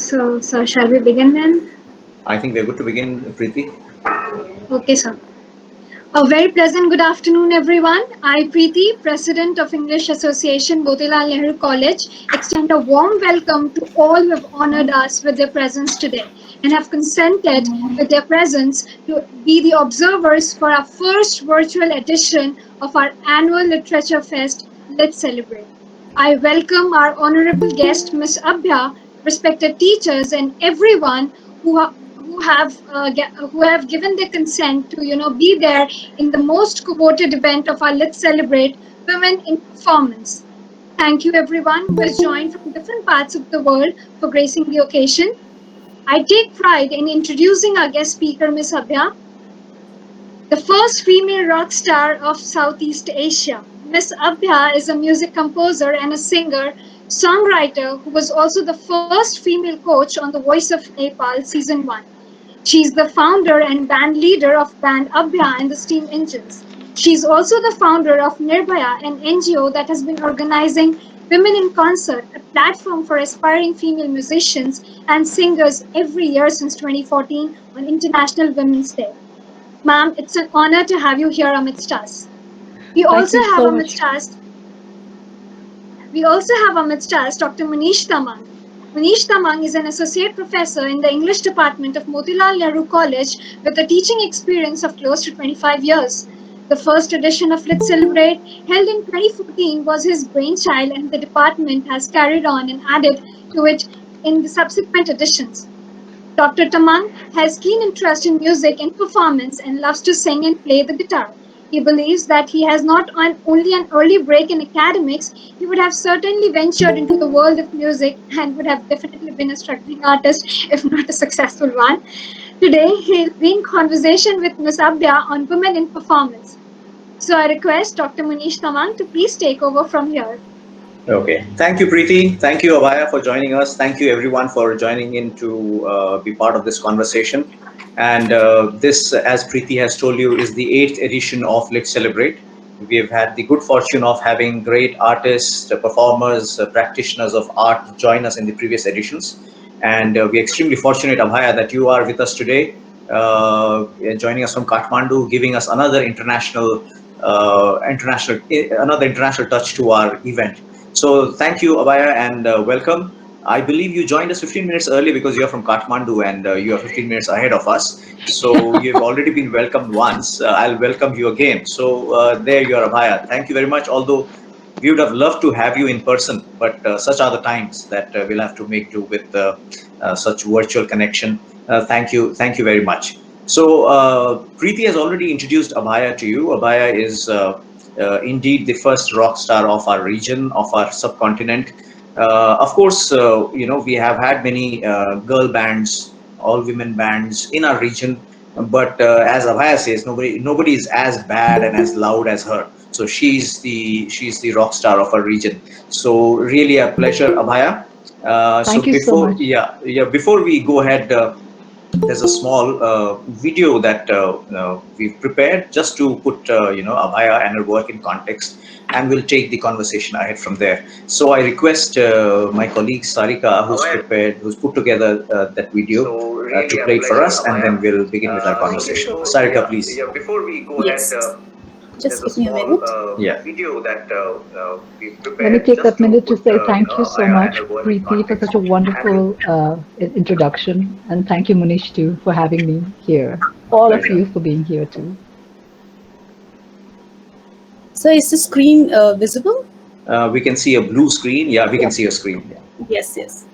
So shall we begin then? I think we're good to begin, Preeti. Okay, sir. A very pleasant good afternoon, everyone. I, Preeti, President of English Association, Motilal Nehru College, extend a warm welcome to all who have honored us with their presence today and have consented with their presence to be the observers for our first virtual edition of our annual Literature Fest, Let's Celebrate. I welcome our honorable guest, Ms. Abhya, respected teachers, and everyone who have given their consent to be there in the most coveted event of our Let's Celebrate Women in Performance. Thank you, everyone who has joined from different parts of the world for gracing the occasion. I take pride in introducing our guest speaker, Ms. Abhya, the first female rock star of Southeast Asia. Ms. Abhya is a music composer and a singer, songwriter who was also the first female coach on The Voice of Nepal Season 1. She is the founder and band leader of band Abhya and the Steam Engines. She is also the founder of Nirbhaya, an NGO that has been organizing Women in Concert, a platform for aspiring female musicians and singers every year since 2014 on International Women's Day. Ma'am, it's an honor to have you here amidst us. We Thank also you have so much. amidst us we also have amidst us Dr. Munish Tamang. Munish Tamang is an associate professor in the English department of Motilal Nehru College with a teaching experience of close to 25 years. The first edition of Let's Celebrate, held in 2014, was his brainchild, and the department has carried on and added to it in the subsequent editions. Dr. Tamang has keen interest in music and performance and loves to sing and play the guitar. He believes that he has not only an early break in academics, he would have certainly ventured into the world of music and would have definitely been a struggling artist, if not a successful one. Today, he'll be in conversation with Ms. Abhya on women in performance. So I request Dr. Munish Tamang to please take over from here. Okay. Thank you, Preeti. Thank you, Abhaya, for joining us. Thank you, everyone, for joining in to be part of this conversation. And this, as Preeti has told you, is the eighth edition of Let's Celebrate. We've had the good fortune of having great artists, performers, practitioners of art join us in the previous editions. And we're extremely fortunate, Abhaya, that you are with us today, joining us from Kathmandu, giving us another international touch to our event. So thank you, Abhaya, and welcome. I believe you joined us 15 minutes early because you're from Kathmandu and you are 15 minutes ahead of us. So you've already been welcomed once. I'll welcome you again. So there you are, Abhaya. Thank you very much. Although we would have loved to have you in person, but such are the times that we'll have to make do with such virtual connection. Thank you very much. So Preeti has already introduced Abhaya to you. Abhaya is indeed the first rock star of our region, of our subcontinent. Of course, we have had many girl bands, all women bands in our region, but as Abhaya says, nobody is as bad and as loud as her. So she's the rock star of our region. So really a pleasure, Abhaya. So Thank you so before much. before we go ahead, there's a small video that we've prepared just to put Abhaya and her work in context, and we'll take the conversation ahead from there. So I request my colleague Sarika, who's put together that video, to play it for us, and then we'll begin with our conversation. Sarika, please. Before we go ahead, Yes. there's Just a give me a small minute. video that we've Let me prepared take just that to minute to put say thank you so Abhaya and much, her work in Preeti, for context, such a and we'll wonderful introduction. And thank you, Munish, too, for having me here. All of pleasure. you for being here, too. So is the screen visible? We can see a blue screen. Yeah, we can Yeah. see a screen. Yeah. Yes, yes.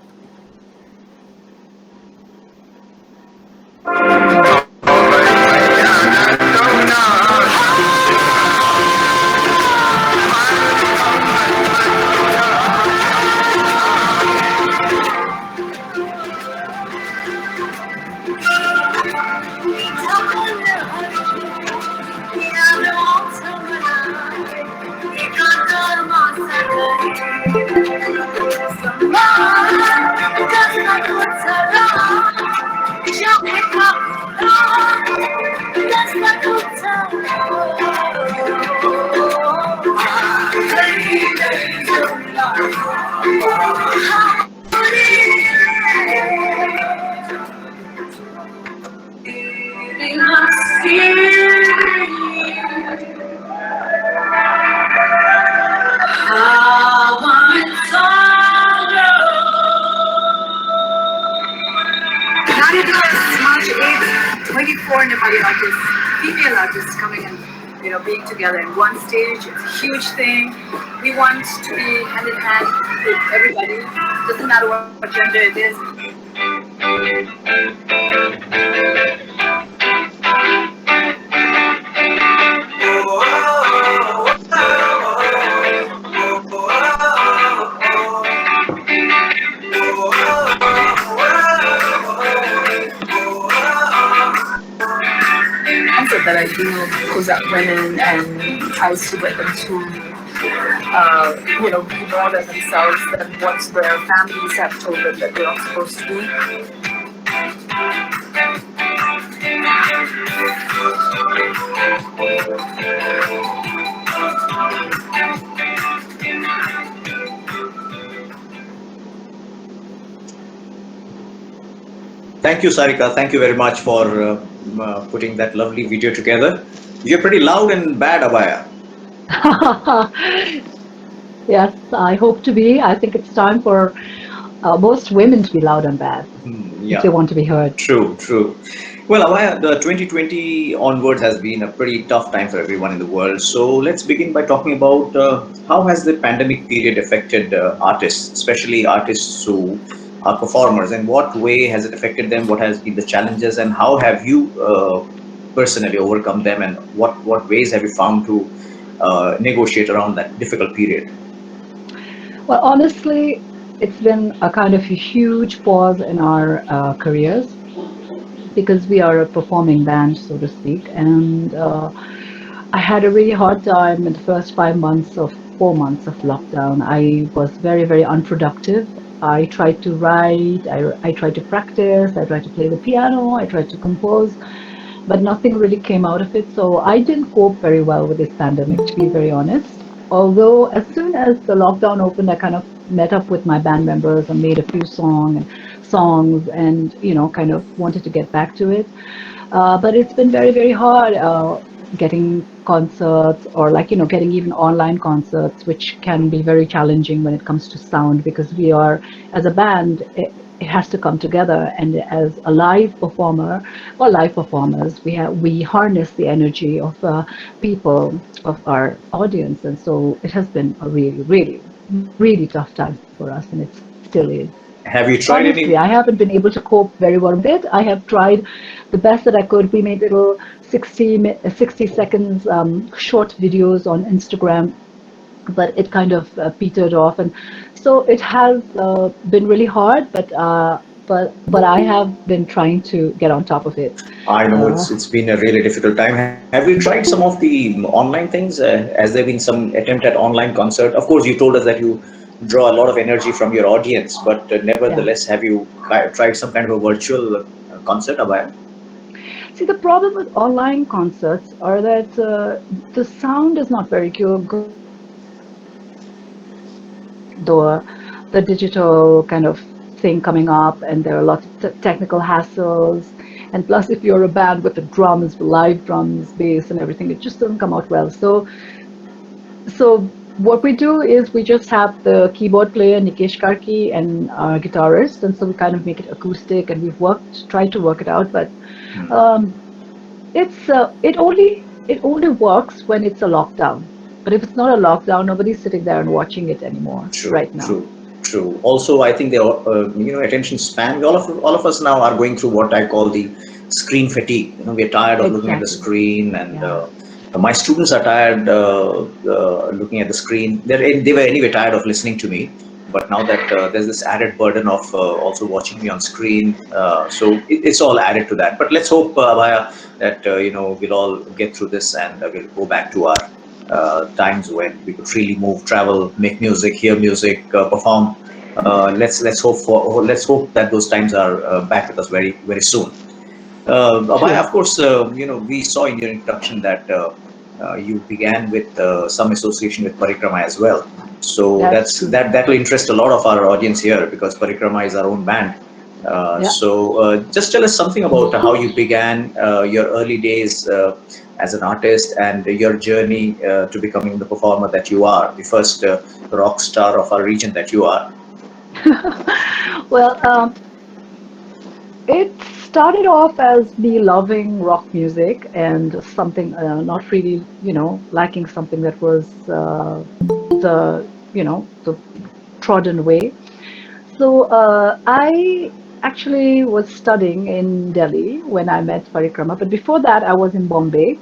24 Nepali artists, female artists coming and being together in one stage. It's a huge thing. We want to be hand in hand with everybody. Doesn't matter what gender it is. Concept that I do is that women and tries to get them to be more than themselves than what their families have told them that they're not supposed to be. Thank you, Sarika. Thank you very much for putting that lovely video together. You're pretty loud and bad, Abhaya. Yes, I hope to be. I think it's time for most women to be loud and bad if they Yeah, want to be heard. true, true. Well, Abhaya, the 2020 onwards has been a pretty tough time for everyone in the world. So let's begin by talking about how has the pandemic period affected artists, especially artists who are performers. In what way has it affected them? What has been the challenges, and how have you personally overcome them? And what ways have you found to negotiate around that difficult period? Well, honestly, it's been a kind of a huge pause in our careers because we are a performing band, so to speak. And I had a really hard time in the first 5 months of 4 months of lockdown. I was very, very unproductive. I tried to write, I tried to practice, I tried to play the piano, I tried to compose, but nothing really came out of it. So I didn't cope very well with this pandemic, to be very honest. Although as soon as the lockdown opened, I kind of met up with my band members and made a few songs and kind of wanted to get back to it. But it's been very, very hard getting concerts or getting even online concerts, which can be very challenging when it comes to sound because we are, as a band, it has to come together. And as a live performer or live performers, we harness the energy of people, of our audience. And so it has been a really, really, really tough time for us, and it still is. Have you tried Honestly, I any? haven't been able to cope very well with it. I have tried the best that I could. We made little 60 seconds short videos on Instagram, but it kind of petered off. And so it has been really hard, but I have been trying to get on top of it. I know Uh, it's been a really difficult time. Have you tried some of the online things? Has there been some attempt at online concert? Of course, you told us that you draw a lot of energy from your audience, but yeah. nevertheless, have you tried some kind of a virtual concert, Abhaya? See, the problem with online concerts are that the sound is not very good. The digital kind of thing coming up, and there are lots of technical hassles. And plus, if you're a band with the drums, live drums, bass, and everything, it just doesn't come out well. So what we do is we just have the keyboard player Nikesh Karki and our guitarist, and so we kind of make it acoustic, and tried to work it out, but um, it only works when it's a lockdown. But if it's not a lockdown, nobody's sitting there and watching it anymore True, right now. true, true. Also, I think the attention span. All of us now are going through what I call the screen fatigue. We're tired of looking at the Exactly. screen, and Yeah. my students are tired looking at the screen. They were anyway tired of listening to me, but now that there's this added burden of also watching me on screen, so it's all added to that. But let's hope, Abhaya, that we'll all get through this and we'll go back to our times when we could freely move, travel, make music, hear music, perform. Let's hope that those times are back with us very very soon. Abhaya, Sure. of course, we saw in your introduction that you began with some association with Parikrama as well. So That's that's true. that will interest a lot of our audience here because Parikrama is our own band. Yeah. So just tell us something about how you began your early days as an artist and your journey to becoming the performer that you are, the first rock star of our region that you are. Well, It started off as me loving rock music and something, not really, liking something that was the trodden way. So I actually was studying in Delhi when I met Parikrama, but before that I was in Bombay.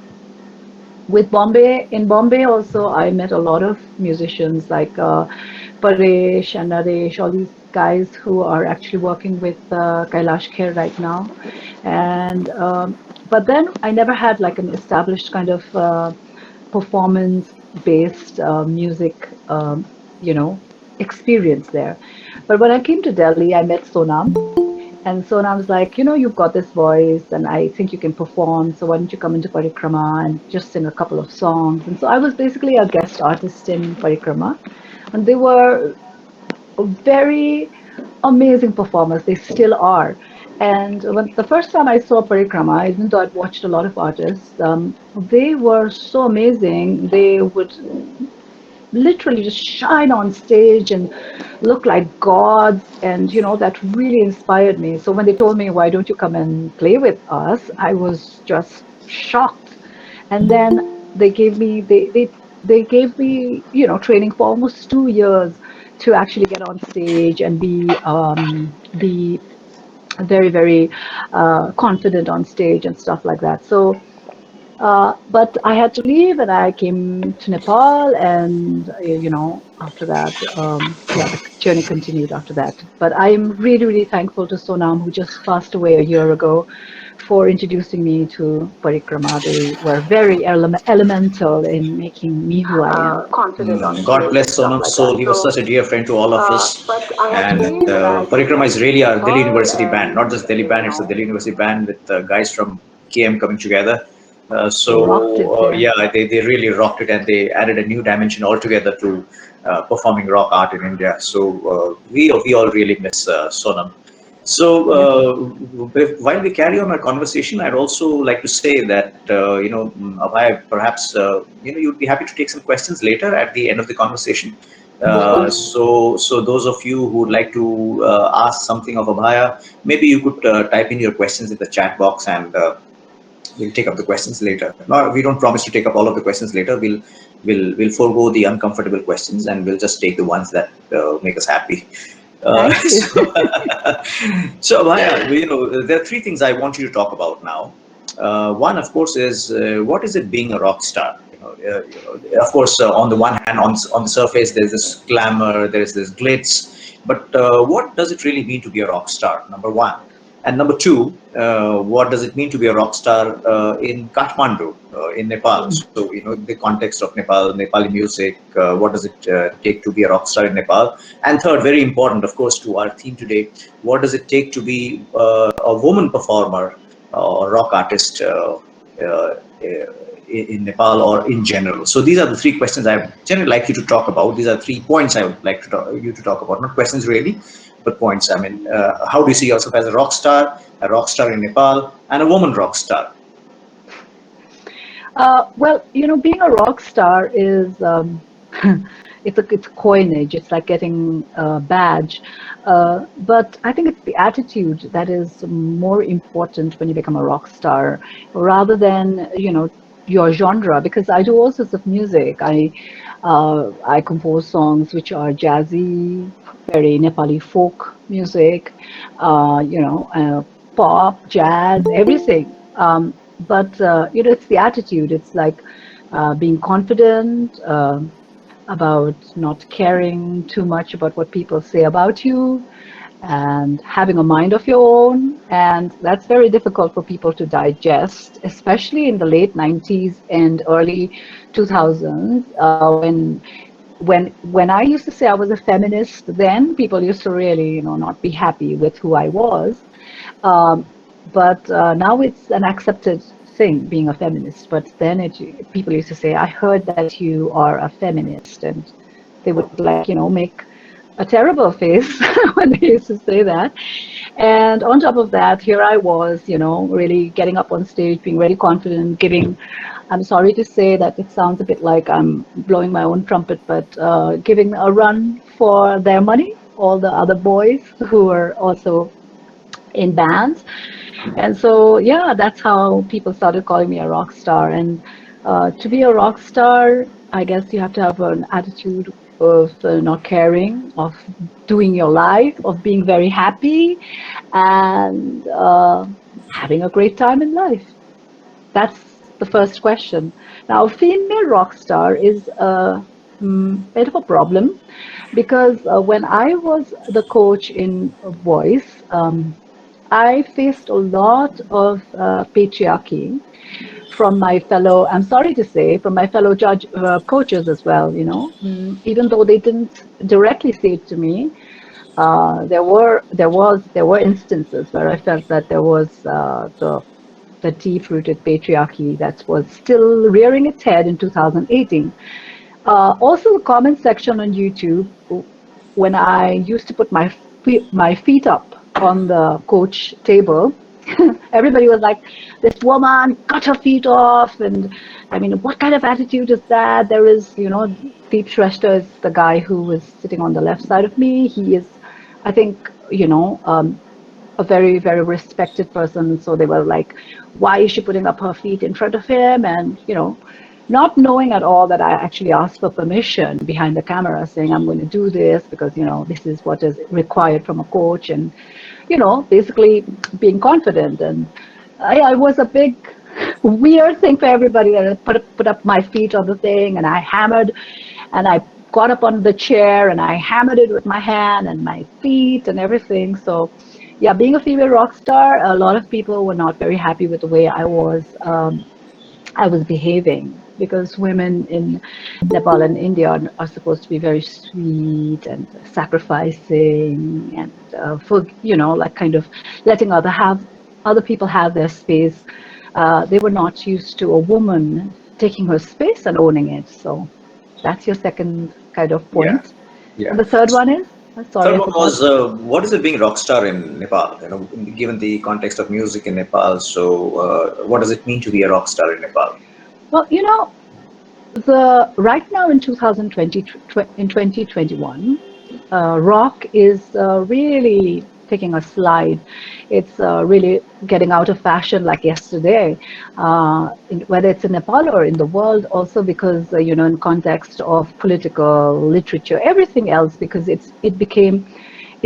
In Bombay also, I met a lot of musicians like Paresh and Naresh, all these guys who are actually working with Kailash Kher right now. And but then I never had like an established kind of performance-based music, you know, experience there. But when I came to Delhi, I met Sonam, and Sonam's like, you've got this voice, and I think you can perform. So why don't you come into Parikrama and just sing a couple of songs? And so I was basically a guest artist in Parikrama, and they were very amazing performers. They still are. And when the first time I saw Parikrama, even though I'd watched a lot of artists, they were so amazing. They would literally just shine on stage and look like gods, and that really inspired me. So when they told me, why don't you come and play with us, I was just shocked. And then they gave me training for almost 2 years to actually get on stage and be very, very confident on stage and stuff like that. So but I had to leave and I came to Nepal, and after that, yeah, the journey continued after that. But I am really, really thankful to Sonam, who just passed away a year ago, for introducing me to Parikrama. They were very elemental in making me who I am, confident on God stage bless and stuff Sonam's like soul. that. He was So, such a dear friend to all of us. but I had to And leave and I came Parikrama back is to really a Delhi Nepal, University band, not and just Delhi band, it's a Delhi University band with guys from KM coming together. they rocked it there. Yeah, they really rocked it, and they added a new dimension altogether to performing rock art in India. So we all really miss Sonam. So, Yes. while we carry on our conversation, I'd also like to say that Abhay, perhaps you'd be happy to take some questions later at the end of the conversation. Of course. So those of you who would like to ask something of Abhaya, maybe you could type in your questions in the chat box, and we'll take up the questions later. No, we don't promise to take up all of the questions later. We'll forego the uncomfortable questions, and we'll just take the ones that make us happy. Thank you. So, so Abhaya, there are three things I want you to talk about now. One, of course, is what is it being a rock star? Of course, on the one hand, on the surface, there's this glamour, there's this glitz, but what does it really mean to be a rock star? Number one, and number two, what does it mean to be a rock star in Kathmandu, in Nepal? So, the context of Nepal, Nepali music, what does it take to be a rock star in Nepal? And third, very important, of course, to our theme today, what does it take to be a woman performer or rock artist in Nepal or in general? So these are the three questions I would generally like you to talk about. These are 3 points I would like you to talk about, not questions really, but points. I mean, how do you see yourself as a rock star in Nepal, and a woman rock star? Well, being a rock star is it's coinage. It's like getting a badge. But I think it's the attitude that is more important when you become a rock star, rather than your genre. Because I do all sorts of music. I compose songs which are jazzy, very Nepali folk music, pop, jazz, everything. But it's the attitude. It's like being confident, about not caring too much about what people say about you, and having a mind of your own. And that's very difficult for people to digest, especially in the late 90s and early 2000s, when I used to say I was a feminist, then people used to really, not be happy with who I was. Um, but now it's an accepted thing being a feminist. But then people used to say, "I heard that you are a feminist," and they would like make a terrible face when they used to say that. And on top of that, here I was, really getting up on stage, being very confident, giving. I'm sorry to say that it sounds a bit like I'm blowing my own trumpet, but giving a run for their money, all the other boys who were also in bands. And so, yeah, that's how people started calling me a rock star. And to be a rock star, I guess you have to have an attitude of not caring, of doing your life, of being very happy, and having a great time in life. That's the first question. Now, female rock star is a bit of a problem because when I was the coach in voice, I faced a lot of patriarchy from my fellow, I'm sorry to say, from my fellow judge coaches as well, even though they didn't directly say it to me. There were instances where I felt that there was the deep-rooted patriarchy that was still rearing its head in 2018. Also, the comment section on YouTube, when I used to put my feet up on the coach table, everybody was like, "This woman cut her feet off," and I mean, what kind of attitude is that? There is, Deep Shrestha is the guy who was sitting on the left side of me. He is, I think, a very, very respected person. So they were like, why is she putting up her feet in front of him? And, not knowing at all that I actually asked for permission behind the camera saying, I'm going to do this because, this is what is required from a coach. And, basically being confident. And I was a big weird thing for everybody that I put up my feet on the thing and I hammered and I got up on the chair and I hammered it with my hand and my feet and everything. So, yeah, being a female rock star, a lot of people were not very happy with the way I was behaving because women in Nepal and India are supposed to be very sweet and sacrificing and for like kind of letting other people have their space. They were not used to a woman taking her space and owning it. So that's your second kind of Yeah, point. And yeah. the third one is, sorry, Third I one forgot. was what is it being rock star in Nepal? Given the context of music in Nepal, so what does it mean to be a rock star in Nepal? Well, the right now in 2020, in 2021, rock is really taking a slide. It's really getting out of fashion like yesterday, whether it's in Nepal or in the world, also because, in context of political literature, everything else, because it's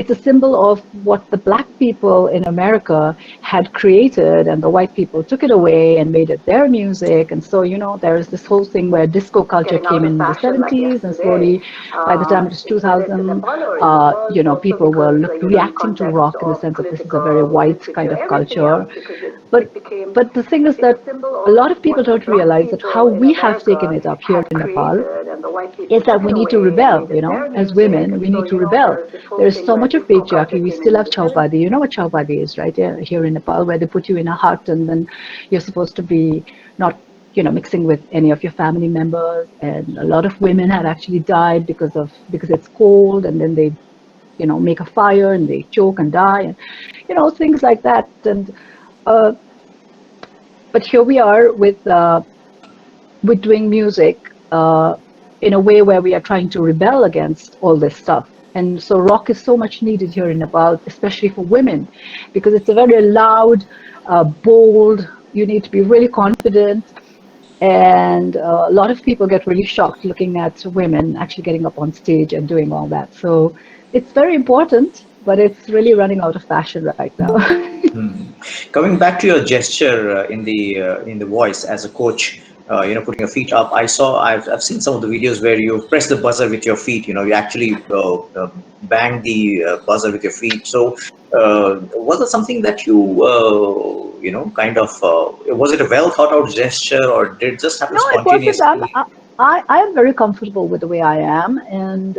a symbol of what the black people in America had created, and the white people took it away and made it their music. And so, there's this whole thing where disco culture came in the 70s, and slowly, by the time it was 2000, people were reacting to rock in the sense of this is a very white kind of culture. But but the thing is that a lot of people don't realize that how we have taken it up here in Nepal is that we need to rebel, as women, we need to rebel. There is so much of patriarchy. We still have chaupadi. You know what chaupadi is, right? Yeah, here in Nepal, where they put you in a hut and then you're supposed to be not, mixing with any of your family members. And a lot of women have actually died because it's cold, and then they, make a fire and they choke and die, and things like that. And uh, but here we are with doing music in a way where we are trying to rebel against all this stuff. And so rock is so much needed here in Nepal, especially for women, because it's a very loud, bold, you need to be really confident. And a lot of people get really shocked looking at women actually getting up on stage and doing all that. So it's very important, but it's really running out of fashion right now. Coming back to your gesture in the voice as a coach, putting your feet up. I've seen some of the videos where you press the buzzer with your feet. You actually bang the buzzer with your feet. So was it something that you kind of was it a well thought out gesture, or did it just happen No, it wasn't. spontaneously? I am very comfortable with the way I am, and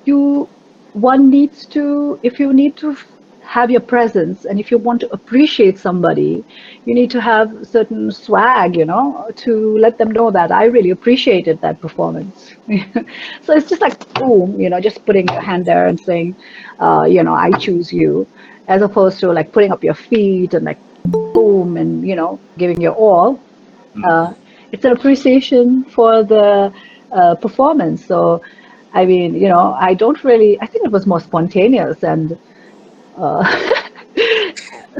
you one needs to, if you need to have your presence, and if you want to appreciate somebody, you need to have certain swag, to let them know that I really appreciated that performance. So it's just like boom, just putting your hand there and saying, I choose you, as opposed to like putting up your feet and like boom and giving your all. uh, it's an appreciation for the performance. So, I mean, I don't really, I think it was more spontaneous, and uh,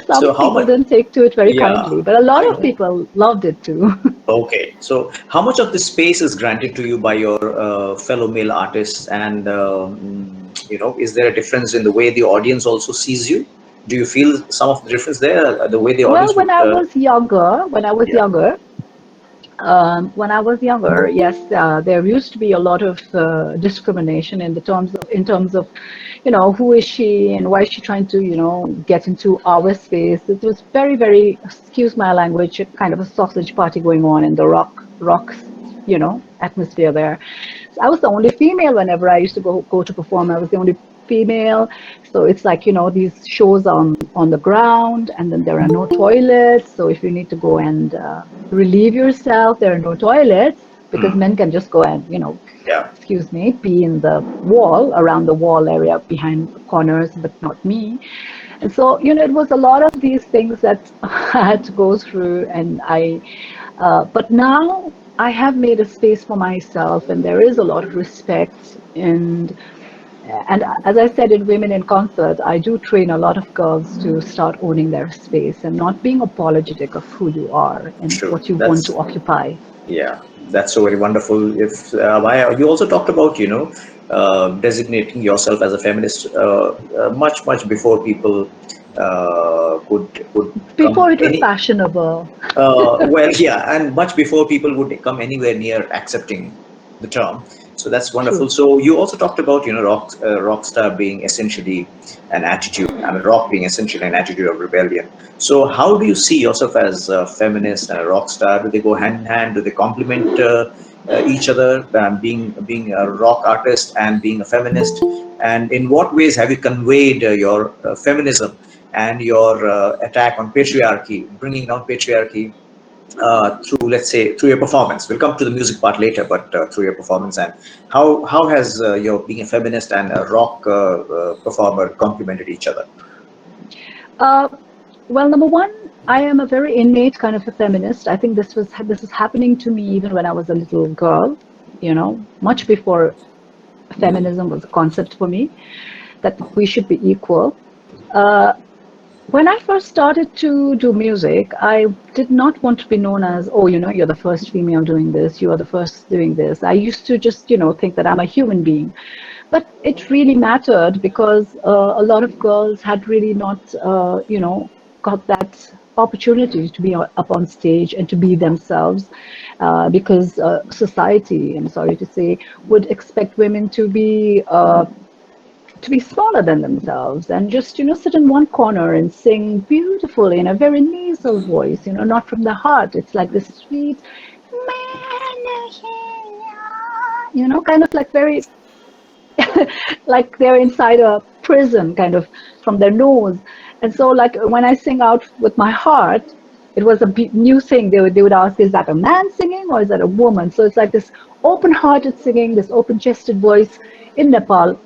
Some So how people much? didn't take to it very Yeah, kindly, but a lot I of know. people loved it too. Okay, so how much of the space is granted to you by your fellow male artists, and is there a difference in the way the audience also sees you? Do you feel some of the difference there, the way the Well, audience would? Yeah. When I was younger, yes, there used to be a lot of discrimination in terms of, who is she and why is she trying to, get into our space. It was very, very, excuse my language, kind of a sausage party going on in the rocks, atmosphere there. So I was the only female whenever I used to go to perform. I was the only female. So it's like, these shows on the ground, and then there are no toilets. So if you need to go and relieve yourself, there are no toilets because Hmm. men can just go and, Yeah. excuse me, pee in the wall, around the wall area behind corners, but not me. And so, it was a lot of these things that I had to go through. But now I have made a space for myself, and there is a lot of respect. And as I said in Women in Concert, I do train a lot of girls to start owning their space and not being apologetic of who you are and True. what you want That's to occupy. Yeah, that's so very wonderful. If you also talked about designating yourself as a feminist much before people could come Before it was any fashionable. well, yeah, and much before people would come anywhere near accepting the term. So that's wonderful. True. So you also talked about, rock star being essentially an attitude, I mean, rock being essentially an attitude of rebellion. So how do you see yourself as a feminist and a rock star? Do they go hand in hand? Do they complement each other? Being a rock artist and being a feminist, and in what ways have you conveyed your feminism and your attack on patriarchy, bringing down patriarchy through, let's say, through your performance? We'll come to the music part later, but through your performance, and how has your being a feminist and a rock performer complemented each other? Uh, well, number one, I am a very innate kind of a feminist. I think this is happening to me even when I was a little girl, much before feminism was a concept for me, that we should be equal. Uh, when I first started to do music, I did not want to be known as, oh, you're the first female doing this, you are the first doing this. I used to just, think that I'm a human being. But it really mattered because a lot of girls had really not, got that opportunity to be up on stage and to be themselves, because society, I'm sorry to say, would expect women to be smaller than themselves and just sit in one corner and sing beautifully in a very nasal voice, not from the heart. It's like this sweet, kind of like very, like they're inside a prison, kind of, from their nose. And so, like, when I sing out with my heart, it was a new thing. They would ask, is that a man singing or is that a woman? So it's like this open-hearted singing, this open-chested voice in Nepal.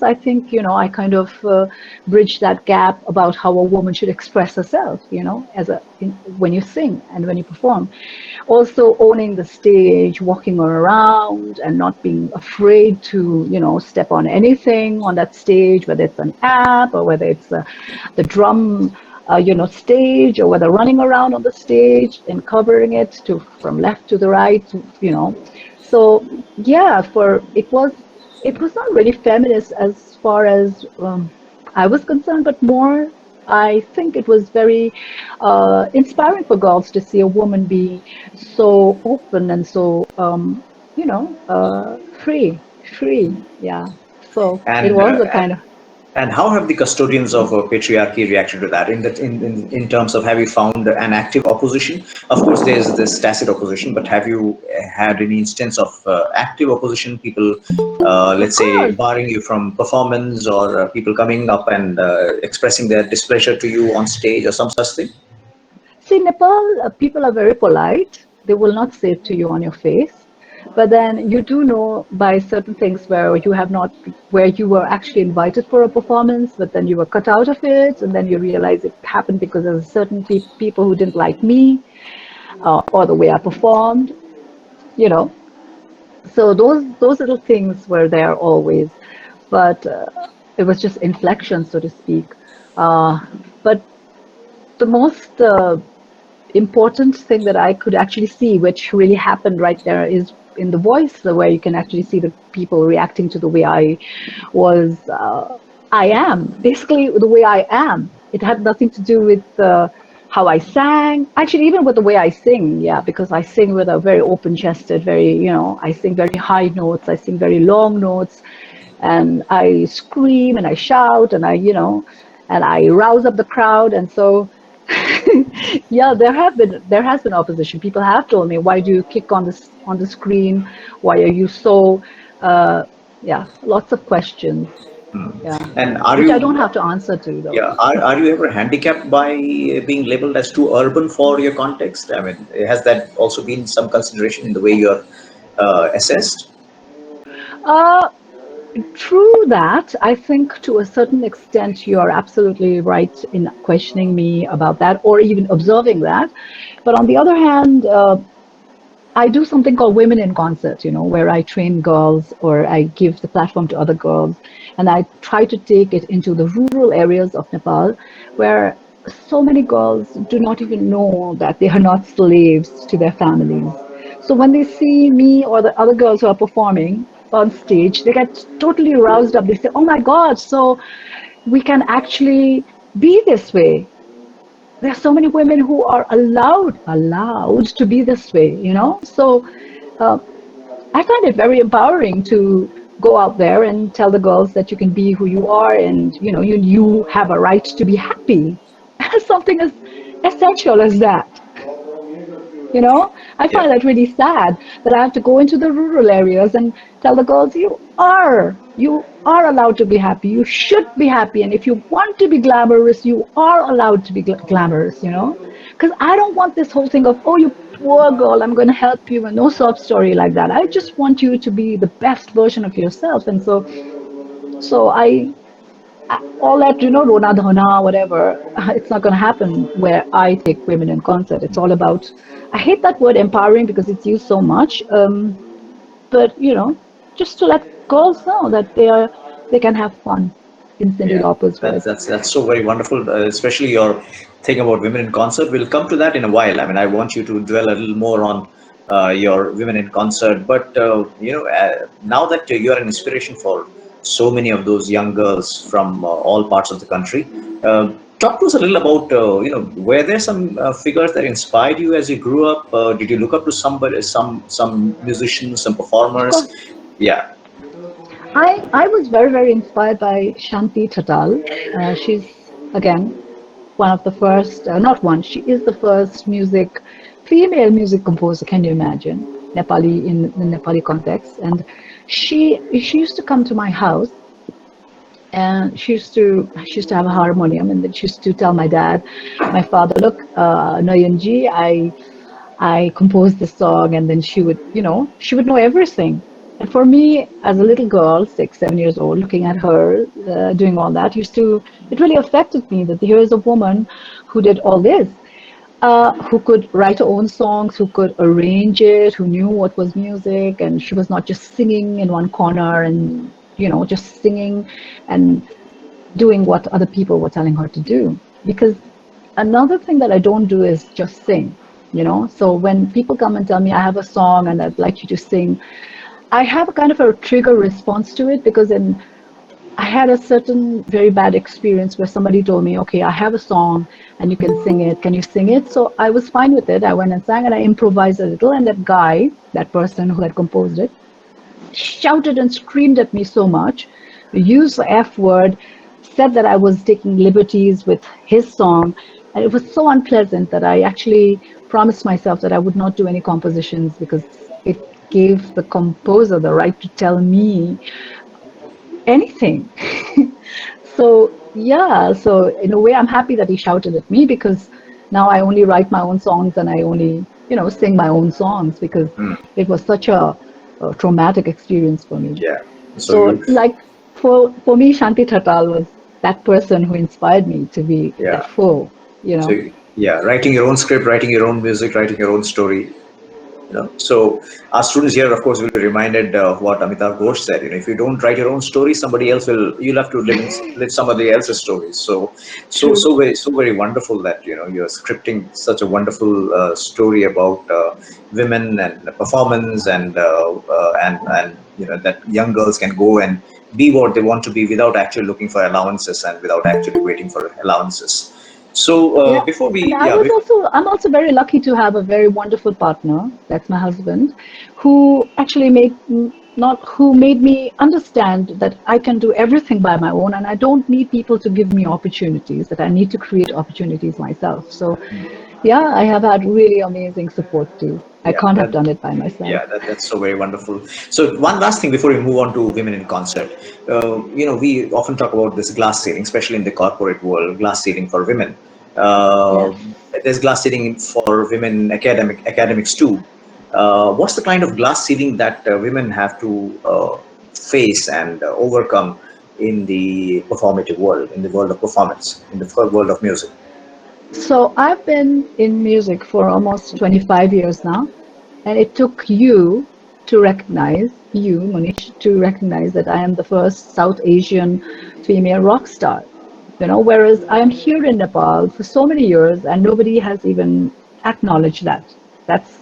I think, I kind of bridge that gap about how a woman should express herself, when you sing and when you perform. Also owning the stage, walking around and not being afraid to, step on anything on that stage, whether it's an app or whether it's the drum, stage, or whether running around on the stage and covering it from left to the right, So yeah, it was not really feminist as far as I was concerned, but more, I think it was very inspiring for girls to see a woman be so open and so, free. Yeah. So it And was a kind of. and how have the custodians of patriarchy reacted to that? In terms of, have you found an active opposition? Of course, there's this tacit opposition, but have you had any instance of active opposition? People, Of let's say, course. barring you from performance, or people coming up and expressing their displeasure to you on stage, or some such thing? See, Nepal, people are very polite. They will not say it to you on your face. But then you do know by certain things where you were actually invited for a performance, but then you were cut out of it, and then you realize it happened because there were certain people who didn't like me, or the way I performed, you know. So those little things were there always, but it was just inflection, so to speak. Uh, but the most important thing that I could actually see, which really happened right there, is in the voice, where you can actually see the people reacting to the way I am, basically the way I am. It had nothing to do with how I sang, actually, even with the way I sing, yeah, because I sing with a very open chested, very, I sing very high notes, I sing very long notes, and I scream and I shout and and I rouse up the crowd. And so, yeah, there has been opposition. People have told me, why do you kick on the screen? Why are you so, uh, yeah, lots of questions. Yeah, And are which I you, don't have to answer to though. yeah, are you ever handicapped by being labeled as too urban for your context? I mean, has that also been some consideration in the way you're assessed? Uh, True that. I think to a certain extent you are absolutely right in questioning me about that or even observing that. But on the other hand, I do something called Women in Concert, where I train girls or I give the platform to other girls. And I try to take it into the rural areas of Nepal where so many girls do not even know that they are not slaves to their families. So when they see me or the other girls who are performing on stage, they get totally roused up. They say, oh my God, so we can actually be this way. There are so many women who are allowed to be this way, So uh, I find it very empowering to go out there and tell the girls that you can be who you are, and you have a right to be happy. Something as essential as that. I Yeah. find that really sad that I have to go into the rural areas and tell the girls, you are allowed to be happy. You should be happy. And if you want to be glamorous, you are allowed to be glamorous. Because I don't want this whole thing of, oh, you poor girl, I'm going to help you, and no sob story like that. I just want you to be the best version of yourself. And so all that, Rona Dhona, whatever, it's not going to happen where I take women in concert. It's all about, I hate that word empowering because it's used so much. But, just to let girls know that they can have fun, in Cindy Yeah, Lauper's that's words. that's that's so very wonderful. Especially your thing about women in concert. We'll come to that in a while. I mean, I want you to dwell a little more on your women in concert. But now that you're an inspiration for so many of those young girls from all parts of the country, talk to us a little about were there some figures that inspired you as you grew up? Did you look up to somebody, some musicians, some Of performers? course, Yeah, I was very, very inspired by Shanti Tatal. She's, again, one of the first, not one, she is the first female music composer, can you imagine? Nepali, in the Nepali context. And she used to come to my house, and she used to have a harmonium, and then she used to tell my father, look, Nayanji, I composed this song, and then she would know everything. And for me, as a little girl, 6, 7 years old, looking at her doing all that, it really affected me that here is a woman who did all this, who could write her own songs, who could arrange it, who knew what was music, and she was not just singing in one corner and just singing and doing what other people were telling her to do. Because another thing that I don't do is just sing. So when people come and tell me I have a song and I'd like you to sing, I have a kind of a trigger response to it, because I had a certain very bad experience where somebody told me, okay, I have a song and you can sing it. Can you sing it? So I was fine with it. I went and sang and I improvised a little. And that person who had composed it, shouted and screamed at me so much, used the F word, said that I was taking liberties with his song. And it was so unpleasant that I actually promised myself that I would not do any compositions, because it gave the composer the right to tell me anything. So, yeah, so in a way, I'm happy that he shouted at me, because now I only write my own songs and I only, sing my own songs, because it was such a traumatic experience for me. yeah. So So, you, like, for me, Shanti Thatal was that person who inspired me to be that yeah. full. So yeah, writing your own script, writing your own music, writing your own story. So our students here, of course, will be reminded of what Amitabh Ghosh said. If you don't write your own story, somebody else will. You'll have to live somebody else's stories. True. So very wonderful that you're scripting such a wonderful story about women and performance and that young girls can go and be what they want to be without actually looking for allowances and without actually waiting for allowances. So Yeah, before and we, yeah, before, I'm also very lucky to have a very wonderful partner. That's my husband, who actually made not who made me understand that I can do everything by my own, and I don't need people to give me opportunities. That I need to create opportunities myself. So, yeah, I have had really amazing support too. I yeah, can't have done it by myself. that's so very wonderful. So one last thing before we move on to women in concert, we often talk about this glass ceiling, especially in the corporate world, glass ceiling for women. Uh, Yes. there's glass ceiling for women in academics too. What's the kind of glass ceiling that women have to face and overcome in the performative world, in the world of performance, in the world of music? So I've been in music for almost 25 years now, and it took you, Munish, to recognize that I am the first South Asian female rock star. Whereas I am here in Nepal for so many years and nobody has even acknowledged that. That's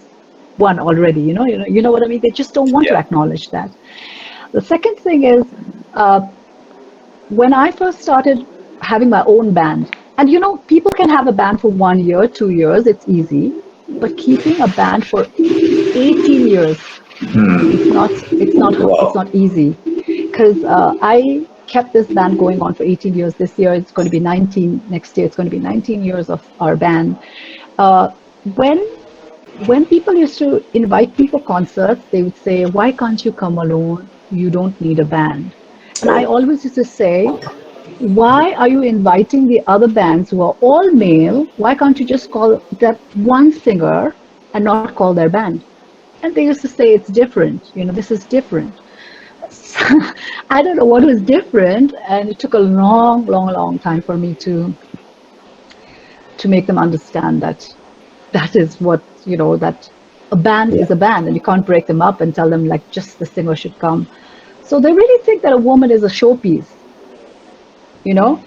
one already, you know what I mean? They just don't want to Yeah. acknowledge that. The second thing is, uh, when I first started having my own band, and people can have a band for 1 year, 2 years, it's easy, but keeping a band for 18 years, it's Wow. not easy, because I kept this band going on for 18 years. This year it's going to be 19. Next year it's going to be 19 years of our band. Uh, when when people used to invite me for concerts, they would say, "Why can't you come alone? You don't need a band." And I Oh, always used to say, why are you inviting the other bands who are all male? Why can't you just call that one singer and not call their band? And they used to say it's different. This is different. So, I don't know what was different, and it took a long, long, long time for me to make them understand that that is what that a band yeah. is a band, and you can't break them up and tell them like just the singer should come. So they really think that a woman is a showpiece, you know.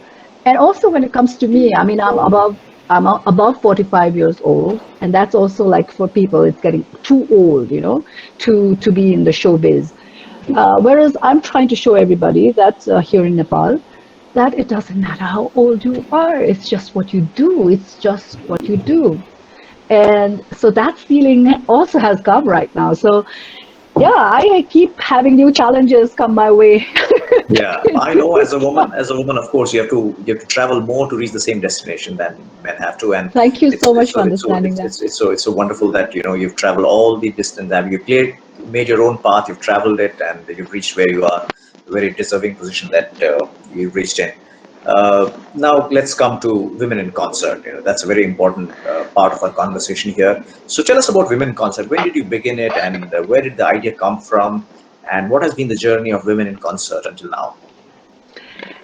And also when it comes to me, I mean, I'm above 45 years old, and that's also like for people it's getting too old, to be in the showbiz. Whereas I'm trying to show everybody that here in Nepal, that it doesn't matter how old you are, it's just what you do, it's just what you do. And so that feeling also has come right now. So yeah, I keep having new challenges come my way. Yeah, I know. As a woman, of course, you have to travel more to reach the same destination than men have to, and Thank you it's so it's much so for it's so understanding it's that. it's, it's so it's so wonderful that you've traveled all the distance and made your own path. You've traveled it, and you've reached where you are, a very deserving position that you've reached in. Now let's come to women in concert. That's a very important part of our conversation here. So tell us about women in concert. When did you begin it, and where did the idea come from, and what has been the journey of women in concert until now?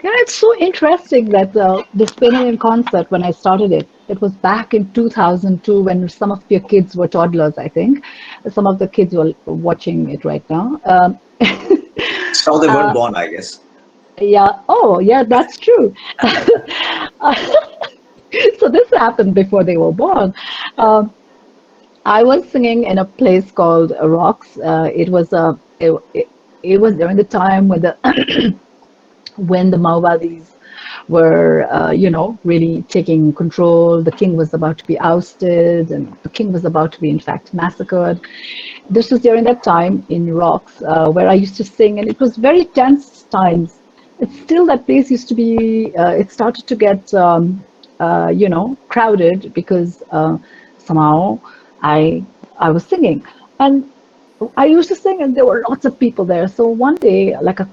Yeah, it's so interesting that this Women in Concert, when I started it, it was back in 2002 when some of your kids were toddlers, I think. Some of the kids were watching it right now. Some of them weren't Uh, born, I guess. yeah, oh, yeah, that's true. So this happened before they were born. Yeah. Um, I was singing in a place called Rocks. It was during the time when the Maowadis were, really taking control. The king was about to be ousted, and the king was about to be, in fact, massacred. This was during that time in Rocks, where I used to sing, and it was very tense times. It's still that place used to be. It started to get, crowded because somehow I I was singing, and I used to sing, and there were lots of people there. So one day, like a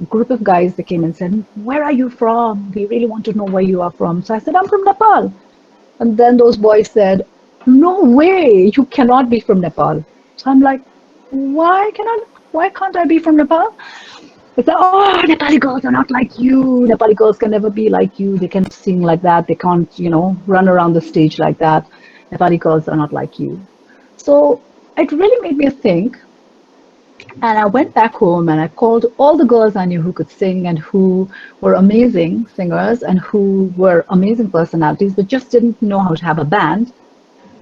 group of guys, they came and said, "Where are you from? We really want to know where you are from." So I said, "I'm from Nepal." And then those boys said, "No way, you cannot be from Nepal." So I'm like, why can't I be from Nepal? They said, "Oh, Nepali girls are not like you. Nepali girls can never be like you. They can sing like that. They can't, run around the stage like that. Nepali girls are not like you." So it really made me think. And I went back home and I called all the girls I knew who could sing and who were amazing singers and who were amazing personalities, but just didn't know how to have a band.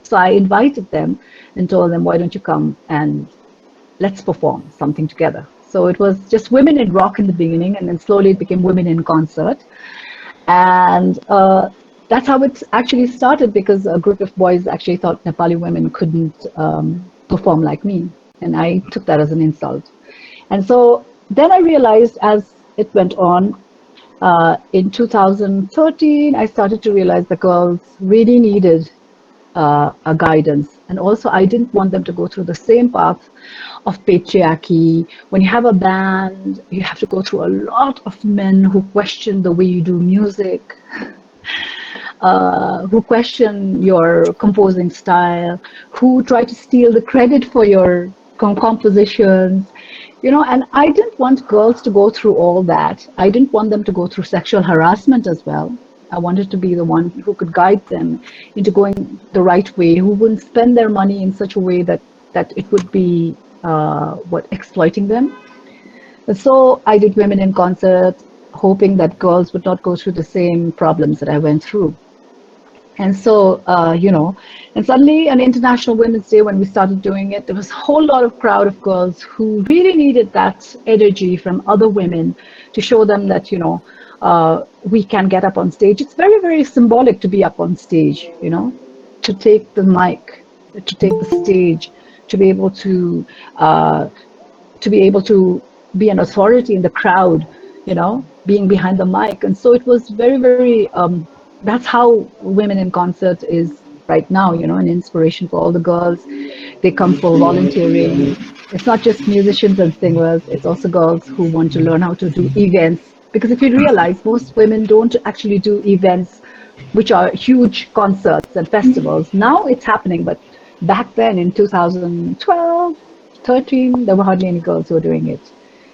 So I invited them and told them, why don't you come and let's perform something together. So it was just women in rock in the beginning, and then slowly it became women in concert. And that's how it actually started, because a group of boys actually thought Nepali women couldn't perform like me. And I took that as an insult. And so then I realized as it went on, in 2013, I started to realize the girls really needed a guidance. And also, I didn't want them to go through the same path of patriarchy. When you have a band, you have to go through a lot of men who question the way you do music, who question your composing style, who try to steal the credit for your compositions, and I didn't want girls to go through all that. I didn't want them to go through sexual harassment as well. I wanted to be the one who could guide them into going the right way, who wouldn't spend their money in such a way that it would be exploiting them. And so I did Women in Concert, hoping that girls would not go through the same problems that I went through. And so, and suddenly on International Women's Day, when we started doing it, there was a whole lot of crowd of girls who really needed that energy from other women to show them that, we can get up on stage. It's very, very symbolic to be up on stage, to take the mic, to take the stage, to be able uh, to be able to be an authority in the crowd, being behind the mic. And so it was very, very, that's how Women in Concert is right now, an inspiration for all the girls. They come for volunteering. It's not just musicians and singers, it's also girls who want to learn how to do events. Because if you realize, most women don't actually do events which are huge concerts and festivals. Now it's happening, but back then in 2012, 13, there were hardly any girls who were doing it.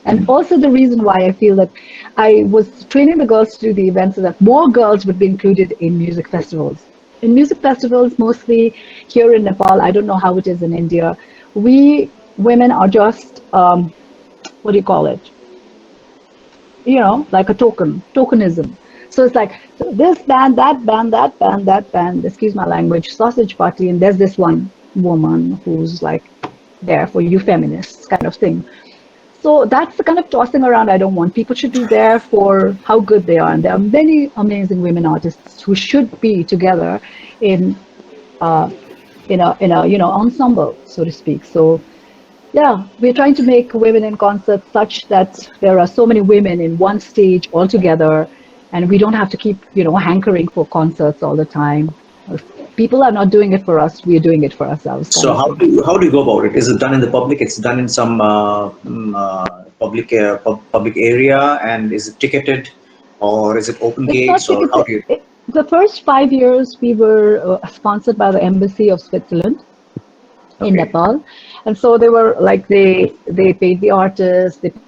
And also the reason why I feel that I was training the girls to do the events so that more girls would be included in music festivals. In music festivals, mostly here in Nepal, I don't know how it is in India, we women are just, what do you call it? Like a tokenism. So it's like this band, that band, that band, that band, excuse my language, sausage party, and there's this one woman who's like there for you feminists kind of thing. So that's the kind of tossing around I don't want. People should be there for how good they are. And there are many amazing women artists who should be together in uh, in a ensemble, so to speak. So yeah, we're trying to make Women in Concert such that there are so many women in one stage all together, and we don't have to keep, hankering for concerts all the time. If people are not doing it for us, we're doing it for ourselves, kind So of thing. how do you go about it? Is it done in the public? It's done in some public area, and is it ticketed, or is it open It's not gates, or how ticketed. do you? The first 5 years, we were sponsored by the Embassy of Switzerland in Okay. Nepal, and so they were like they paid the artists, they paid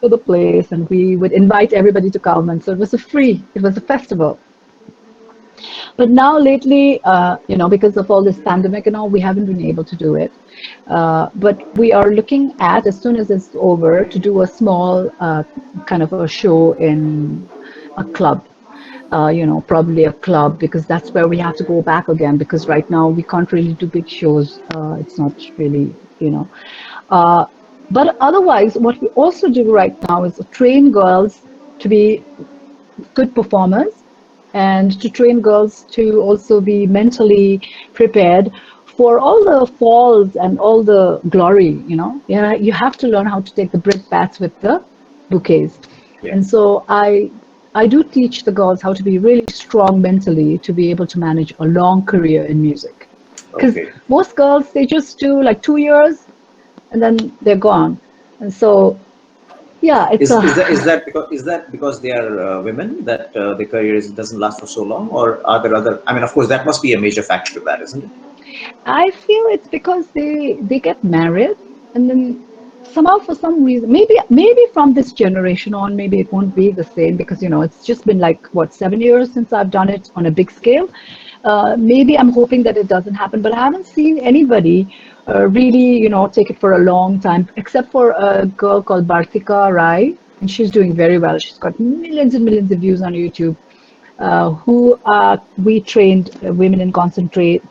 for the place, and we would invite everybody to come, and so it was a festival. But now lately, because of all this pandemic and all, we haven't been able to do it. But we are looking at, as soon as it's over, to do a small kind of a show in a club. Probably a club, because that's where we have to go back again. Because right now we can't really do big shows. It's not really, Uh, but otherwise, what we also do right now is train girls to be good performers, and to train girls to also be mentally prepared for all the falls and all the glory. Yeah, you have to learn how to take the brickbats with the bouquets. Yeah. And so I do teach the girls how to be really strong mentally to be able to manage a long career in music, because Okay. most girls, they just do like 2 years and then they're gone. And so yeah, it's Is a is that because they are women that their career doesn't last for so long, or are there other? I mean, of course, that must be a major factor to that, isn't it? I feel it's because they get married, and then somehow, for some reason, maybe from this generation on, maybe it won't be the same, because it's just been like what, 7 years since I've done it on a big scale. Maybe I'm hoping that it doesn't happen, but I haven't seen anybody really, take it for a long time, except for a girl called Bartika Rai, and she's doing very well. She's got millions and millions of views on YouTube. Who we trained women in concentrate.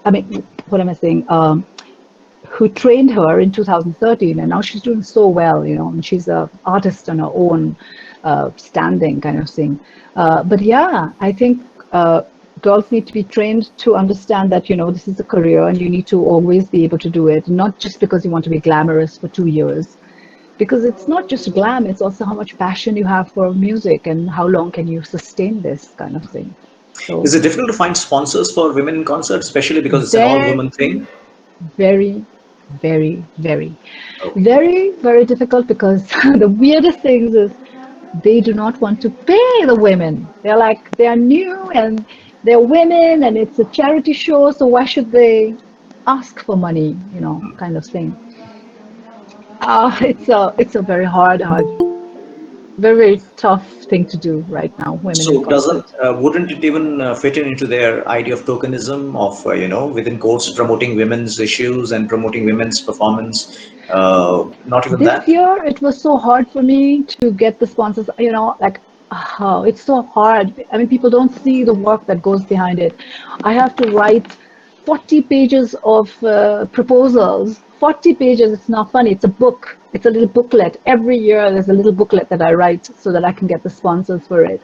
I mean, what am I saying? Who trained her in 2013, and now she's doing so well, and she's a artist on her own standing kind of thing. But yeah, I think girls need to be trained to understand that, this is a career and you need to always be able to do it, not just because you want to be glamorous for 2 years. Because it's not just glam, it's also how much passion you have for music and how long can you sustain this kind of thing. So Is it difficult to find sponsors for women in concert, especially because it's an very, all-woman thing? very, very, very, Okay. very, very difficult because the weirdest things is they do not want to pay the women. They're like, they're new and they're women and it's a charity show, so why should they ask for money, kind of thing. It's a very hard, very, very tough thing to do right now, women in So doesn't concert. wouldn't it even fit in into their idea of tokenism of within quotes promoting women's issues and promoting women's performance? Not even This that. year, it was so hard for me to get the sponsors, like, oh, it's so hard. I mean, people don't see the work that goes behind it. I have to write 40 pages of proposals. 40 pages, it's not funny. It's a book. It's a little booklet. Every year, there's a little booklet that I write so that I can get the sponsors for it.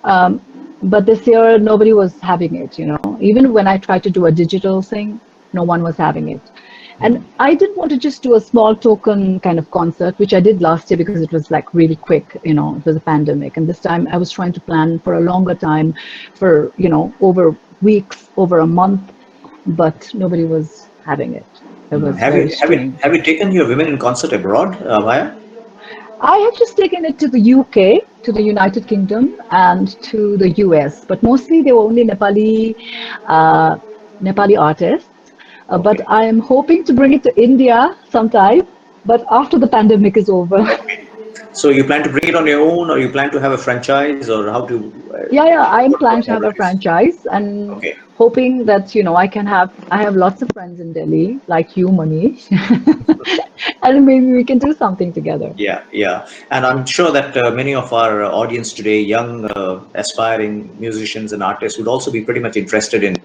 Um, but this year, nobody was having it. Even when I tried to do a digital thing, no one was having it. And I didn't want to just do a small token kind of concert, which I did last year because it was like really quick. It was a pandemic. And this time I was trying to plan for a longer time, for, over weeks, over a month, but nobody was having it. It was Have very you have you strange. have you taken your women in concert abroad, Maya? I have just taken it to the UK, to the United Kingdom, and to the US, but mostly they were only uh, Nepali artists. But Okay. I am hoping to bring it to India sometime, but after the pandemic is over. Okay. So you plan to bring it on your own, or you plan to have a franchise, or how to Yeah, yeah, I'm what planning to have model a it is? franchise and Okay. hoping that, I have lots of friends in Delhi, like you, Manish, and maybe we can do something together. Yeah, yeah, and I'm sure that many of our audience today, young aspiring musicians and artists, would also be pretty much interested in,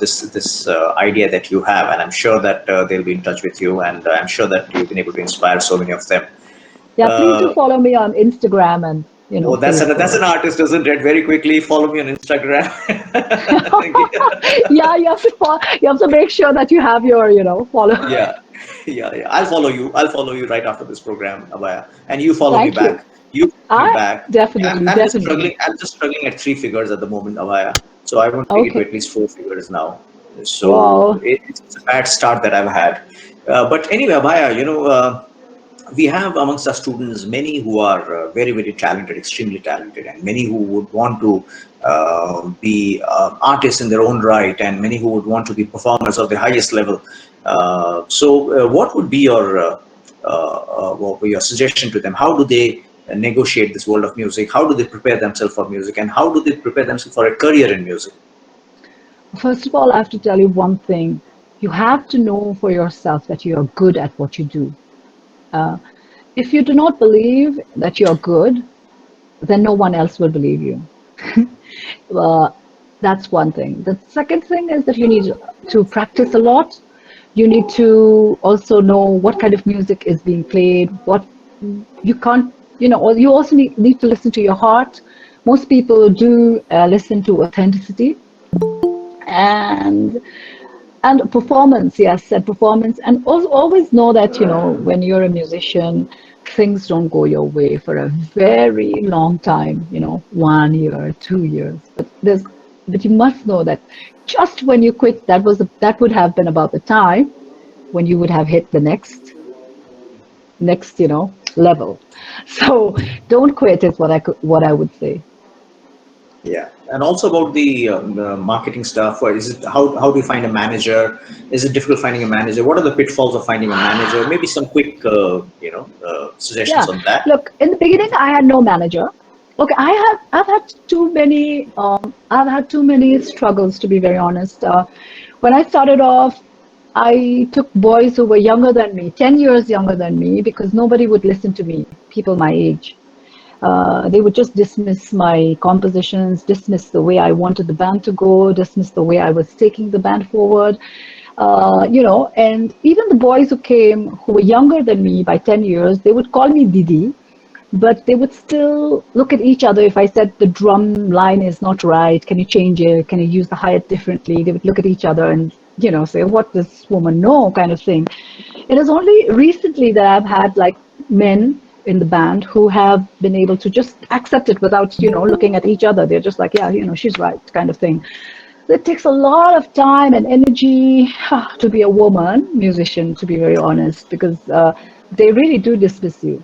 this idea that you have, and I'm sure that they'll be in touch with you, and I'm sure that you've been able to inspire so many of them. Yeah, please do Uh, follow me on Instagram and, oh, that's an Facebook. artist, isn't it? Very quickly, follow me on Instagram. Yeah, you have to make sure that you have your, follow. Yeah, yeah, yeah. I'll follow you. I'll follow you right after this program, Abaya, and you follow me Thank you. back. You follow me I back. I'm, definitely, I'm just definitely. struggling. I'm just struggling at three figures at the moment, Abaya. So I want to take it to Okay. at least four figures now. So Wow. it's a bad start that I've had. But anyway, Abaya, we have amongst our students many who are very, very talented, extremely talented, and many who would want to be artists in their own right, and many who would want to be performers of the highest level. What would be your suggestion to them? How do they negotiate this world of music? How do they prepare themselves for music, and how do they prepare themselves for a career in music? First of all, I have to tell you one thing. You have to know for yourself that you are good at what you do. Uh, if you do not believe that you're good, then no one else will believe you. Uh, that's one thing. The second thing is that you need to practice a lot. You need to also know what kind of music is being played, what you can't, or you also need to listen to your heart. Most people do listen to authenticity and performance, yes, and performance, and also always know that when you're a musician, things don't go your way for a very long time. 1 year, 2 years, but you must know that just when you quit, that would have been about the time when you would have hit the next level. So don't quit is what I would say. Yeah, and also about the marketing stuff. Is it how do you find a manager? Is it difficult finding a manager? What are the pitfalls of finding a manager? Maybe some quick, suggestions Yeah, on that. look, in the beginning, I had no manager. Okay, I've had too many struggles to be very honest. When I started off, I took boys who were younger than me, 10 years younger than me, because nobody would listen to me, people my age. They would just dismiss my compositions, dismiss the way I wanted the band to go, dismiss the way I was taking the band forward. And even the boys who came who were younger than me by 10 years, they would call me Didi, but they would still look at each other if I said the drum line is not right. Can you change it? Can you use the hi-hat differently? They would look at each other and, say, what does this woman know kind of thing. It is only recently that I've had like men in the band who have been able to just accept it without, looking at each other. They're just like, yeah, she's right kind of thing. It takes a lot of time and energy to be a woman musician, to be very honest, because they really do dismiss you.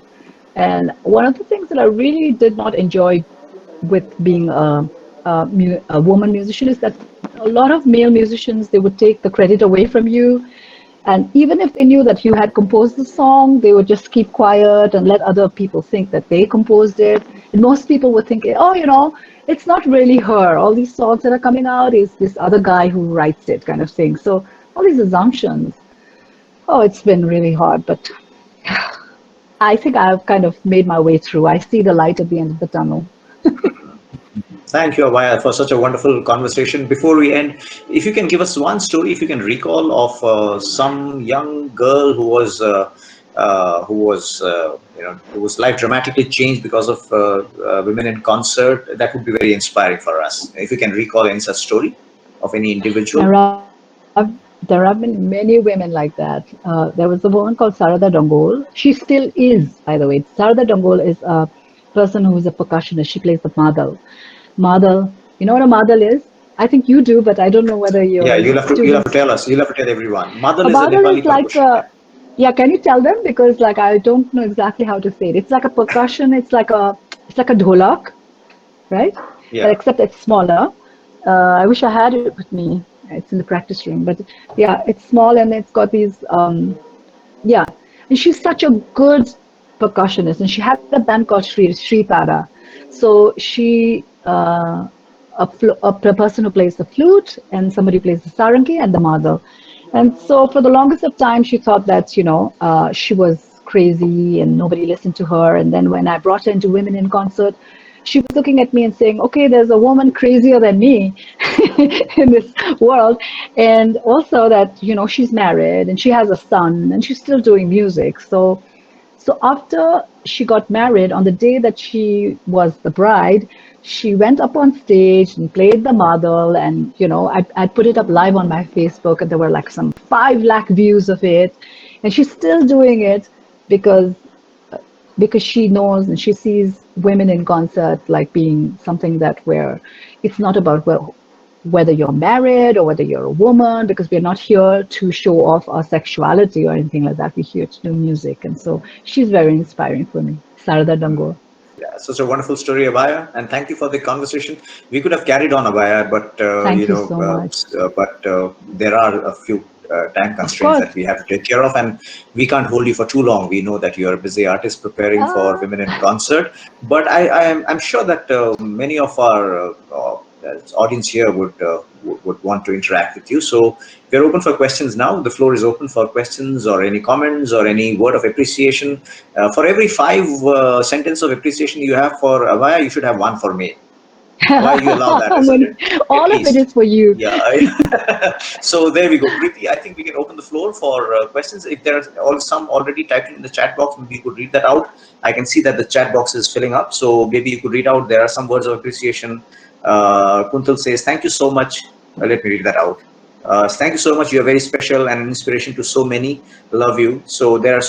And one of the things that I really did not enjoy with being a woman musician is that a lot of male musicians, they would take the credit away from you. And even if they knew that you had composed the song, they would just keep quiet and let other people think that they composed it. And most people would think, oh, it's not really her. All these songs that are coming out is this other guy who writes it, kind of thing. So all these assumptions. Oh, it's been really hard, but I think I've kind of made my way through. I see the light at the end of the tunnel. Thank you, Abhaya, for such a wonderful conversation. Before we end, if you can give us one story, if you can recall of some young girl whose life dramatically changed because of women in concert, that would be very inspiring for us. If you can recall any such story of any individual. There have been many women like that. There was a woman called Sarada Dongol. She still is, by the way. Sarada Dongol is a person who is a percussionist. She plays the madal. Madal, you know what a madal is? I think you do, but I don't know whether Yeah, your you'll have to students. tell us. You'll have to tell everyone. Madal A is a madal is Nepali like percussion. Yeah. yeah, can you tell them? Because like I don't know exactly how to say it. It's like a percussion, it's like a dholak, right? But Yeah. except it's smaller. I wish I had it with me. It's in the practice room, but yeah, it's small and it's got these. Yeah, and she's such a good percussionist, and she had a band called Sri Tara. So a person who plays the flute, and somebody plays the sarangi and the madal. And so for the longest of time, she thought that she was crazy and nobody listened to her. And then when I brought her into Women in Concert, she was looking at me and saying, okay, there's a woman crazier than me in this world. And also that, she's married and she has a son and she's still doing music. So after she got married, on the day that she was the bride, she went up on stage and played the madal, and I put it up live on my Facebook, and there were like some 5 lakh views of it, and she's still doing it because because she knows and she sees women in concert like being something that where it's not about whether you're married or whether you're a woman, because we're not here to show off our sexuality or anything like that. We're here to do music. And so she's very inspiring for me. Sarada Dango. Yeah, such a wonderful story, Abhaya, and thank you for the conversation. We could have carried on, Abhaya, but Thank you so much. there are a few time Of constraints course. that we have to take care of, and we can't hold you for too long. We know that you're a busy artist preparing for Ah, Women in Concert, but I'm sure that many of our audience here would want to interact with you. So we're open for questions now. The floor is open for questions or any comments or any word of appreciation. For every five sentence of appreciation you have for Avaya, you should have one for me. Avaya, you allow that, isn't it? At all of it least. is for you. Yeah. So there we go. Preeti, I think we can open the floor for questions. If there are some already typed in the chat box, maybe you could read that out. I can see that the chat box is filling up. So maybe you could read out. There are some words of appreciation. Kuntal says, thank you so much. Let me read that out. Thank you so much. You are very special and an inspiration to so many. Love you. There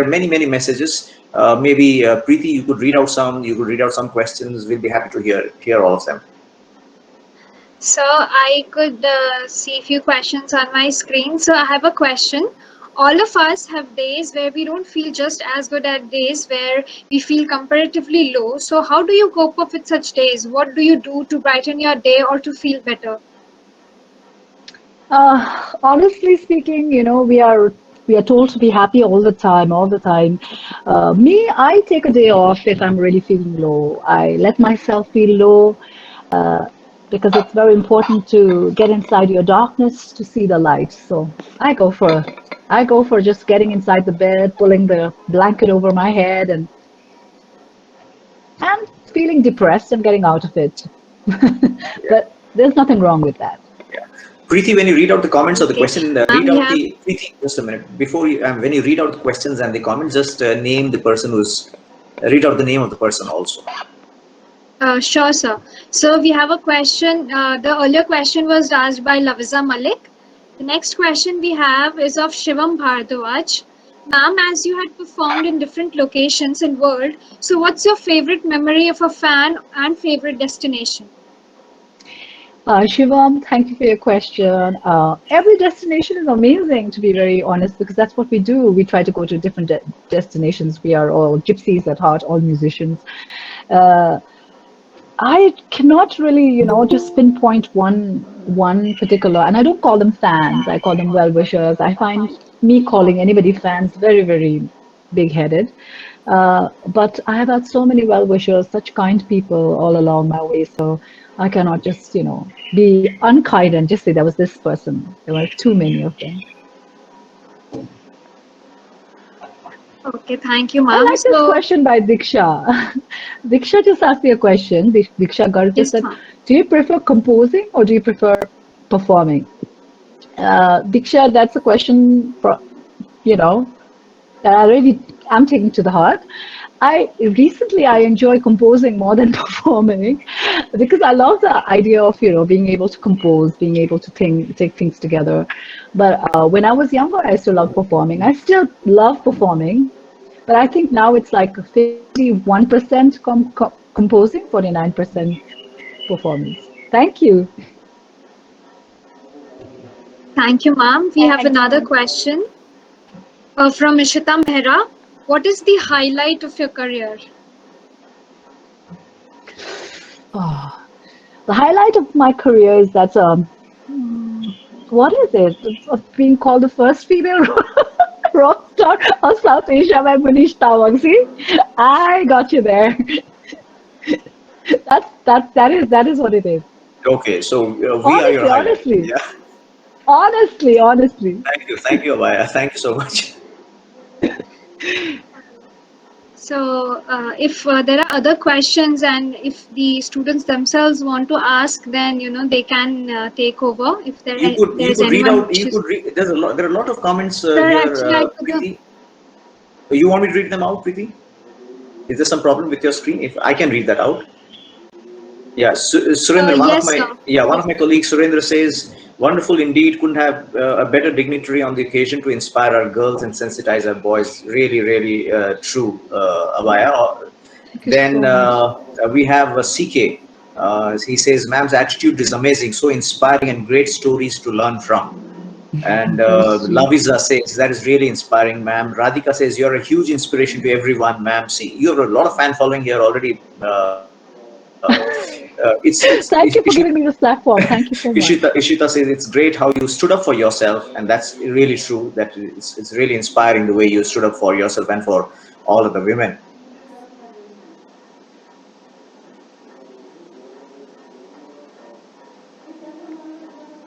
are many messages. Maybe Preeti, you could read out some. You could read out some questions. We'll be happy to hear all of them. So I could see a few questions on my screen. So I have a question. All of us have days where we don't feel just as good as days where we feel comparatively low. So how do you cope up with such days? What do you do to brighten your day or to feel better? Honestly speaking, We are told to be happy all the time, all the time. Me, I take a day off if I'm really feeling low. I let myself feel low uh, because it's very important to get inside your darkness to see the light. So I go for just getting inside the bed, pulling the blanket over my head, and feeling depressed and getting out of it. Yeah. But there's nothing wrong with that. Yeah. Preeti, when you read out the comments or the Okay. question, read We out have the Preeti. Just a minute before you, when you read out the questions and the comments, just name the person who's read out the name of the person also. Sure, sir. So we have a question. The earlier question was asked by Laviza Malik. The next question we have is of Shivam Bhardwaj. Ma'am, as you had performed in different locations in world, so what's your favorite memory of a fan and favorite destination? Shivam, thank you for your question. Every destination is amazing, to be very honest, because that's what we do. We try to go to different destinations. We are all gypsies at heart, all musicians. Uh, I cannot really, just pinpoint one particular, and I don't call them fans. I call them well-wishers. I find me calling anybody fans very, very big-headed. But I have had so many well-wishers, such kind people all along my way. So I cannot just, be unkind and just say there was this person. There were too many of them. Okay, thank you, I ma'am. like this So, question by Diksha. Diksha just asked me a question. Diksha Garg just yes, said, ma'am. do you prefer composing or do you prefer performing? Diksha, that's a question for, you know, that I really am taking to the heart. I enjoy composing more than performing because I love the idea of being able to compose, being able to take things together. But when I was younger, I used to love performing. I still love performing, but I think now it's like 51% composing, 49% performance. Thank you. Thank you, ma'am. We have another question from Ishita Mehra. What is the highlight of your career? Oh, the highlight of my career is that what is it? Of being called the first female rock star of South Asia by Munish Tamang. See, I got you there. That is what it is. Okay, so we are your Honestly, highlight. honestly, Yeah. honestly. Thank you, Abhaya. Thank you so much. So, if there are other questions and if the students themselves want to ask, then they can take over. If there You is could read anyone out. You wishes. could read. There are a lot of comments Sir, here, actually, I could. Preeti. You want me to read them out, Preeti? Is there some problem with your screen? If I can read that out. Yeah, Surendra, Yes, sir. one of my colleagues, Surendra says, "Wonderful indeed. Couldn't have a better dignitary on the occasion to inspire our girls and sensitize our boys. Really, really true, Abhaya." Thank you Then so much. we have CK. He says, "Ma'am's attitude is amazing, so inspiring and great stories to learn from." And Very sweet. Laviza says, "That is really inspiring, ma'am." Radhika says, "You're a huge inspiration to everyone, ma'am." See, you have a lot of fan following here already. It's Thank you for Ishita, giving me this platform. Thank you so much. Ishita says it's great how you stood up for yourself, and that's really true. That it's really inspiring the way you stood up for yourself and for all of the women.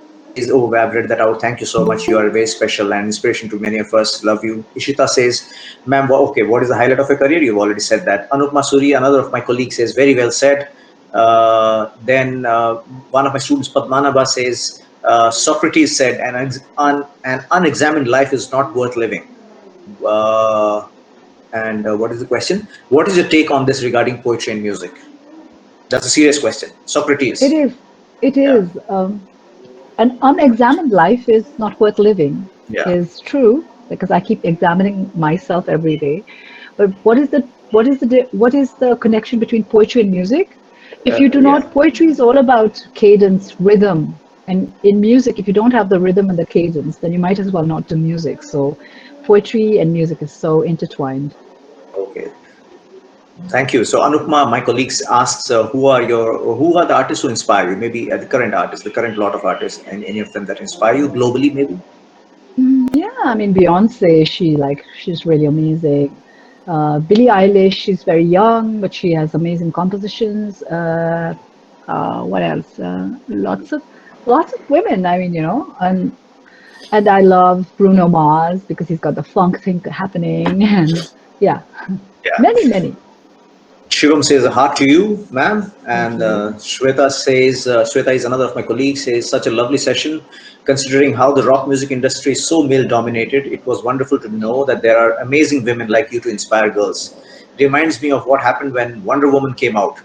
Laviza says, "Oh, I've read that out. Thank you so much. You are very special and inspiration to many of us. Love you." Ishita says, "Ma'am, okay, what is the highlight of your career?" You've already said that. Anup Masuri, another of my colleagues, says, "Very well said." Then one of my students, Padmanabha, says, "Socrates said, an unexamined life is not worth living." Uh, and what is the question? What is your take on this regarding poetry and music? That's a serious question. It Socrates. is. It Yeah. is. An unexamined life is not worth living, Yeah. is true because I keep examining myself every day. But what is the connection between poetry and music? If you do Yeah. not, poetry is all about cadence, rhythm. And in music, if you don't have the rhythm and the cadence, then you might as well not do music. So poetry and music is so intertwined. Okay. Thank you. So Anupma, my colleagues asks, who are the artists who inspire you? Maybe the current artists, the current lot of artists, and any of them that inspire you globally, maybe. Yeah, I mean Beyonce, she's really amazing. Billie Eilish, she's very young, but she has amazing compositions. What else? Lots of women. I mean, and I love Bruno Mars because he's got the funk thing happening, and yeah, Yeah. many. Shivam says a heart to you, ma'am. Thank And you. Shweta is another of my colleagues, says, such a lovely session. Considering how the rock music industry is so male dominated, it was wonderful to know that there are amazing women like you to inspire girls. Reminds me of what happened when Wonder Woman came out.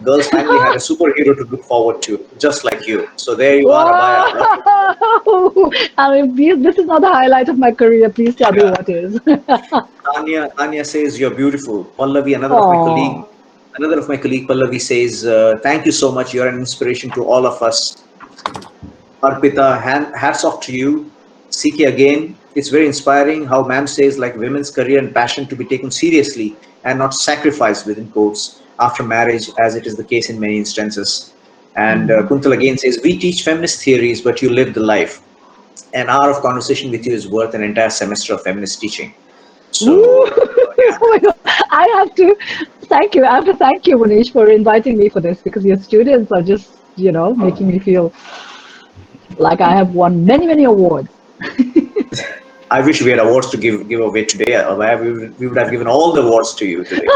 Girls finally had a superhero to look forward to, just like you. So there you are, Abaya. Lovely. Wow! I mean, this is not the highlight of my career. Please tell me what is. Tanya says you're beautiful. Pallavi, Oh, another of my colleague Pallavi says, thank you so much. You're an inspiration to all of us. Arpita, hats off to you. CK again. It's very inspiring how ma'am says like women's career and passion to be taken seriously and not sacrificed within quotes after marriage, as it is the case in many instances. And mhm. Kuntal again says, we teach feminist theories, but you live the life. An hour of conversation with you is worth an entire semester of feminist teaching. Ooh. So, Oh my God. I have to thank you. I have to thank you, Munish, for inviting me for this because your students are just, making me feel like I have won many awards. I wish we had awards to give away today. We would have given all the awards to you today.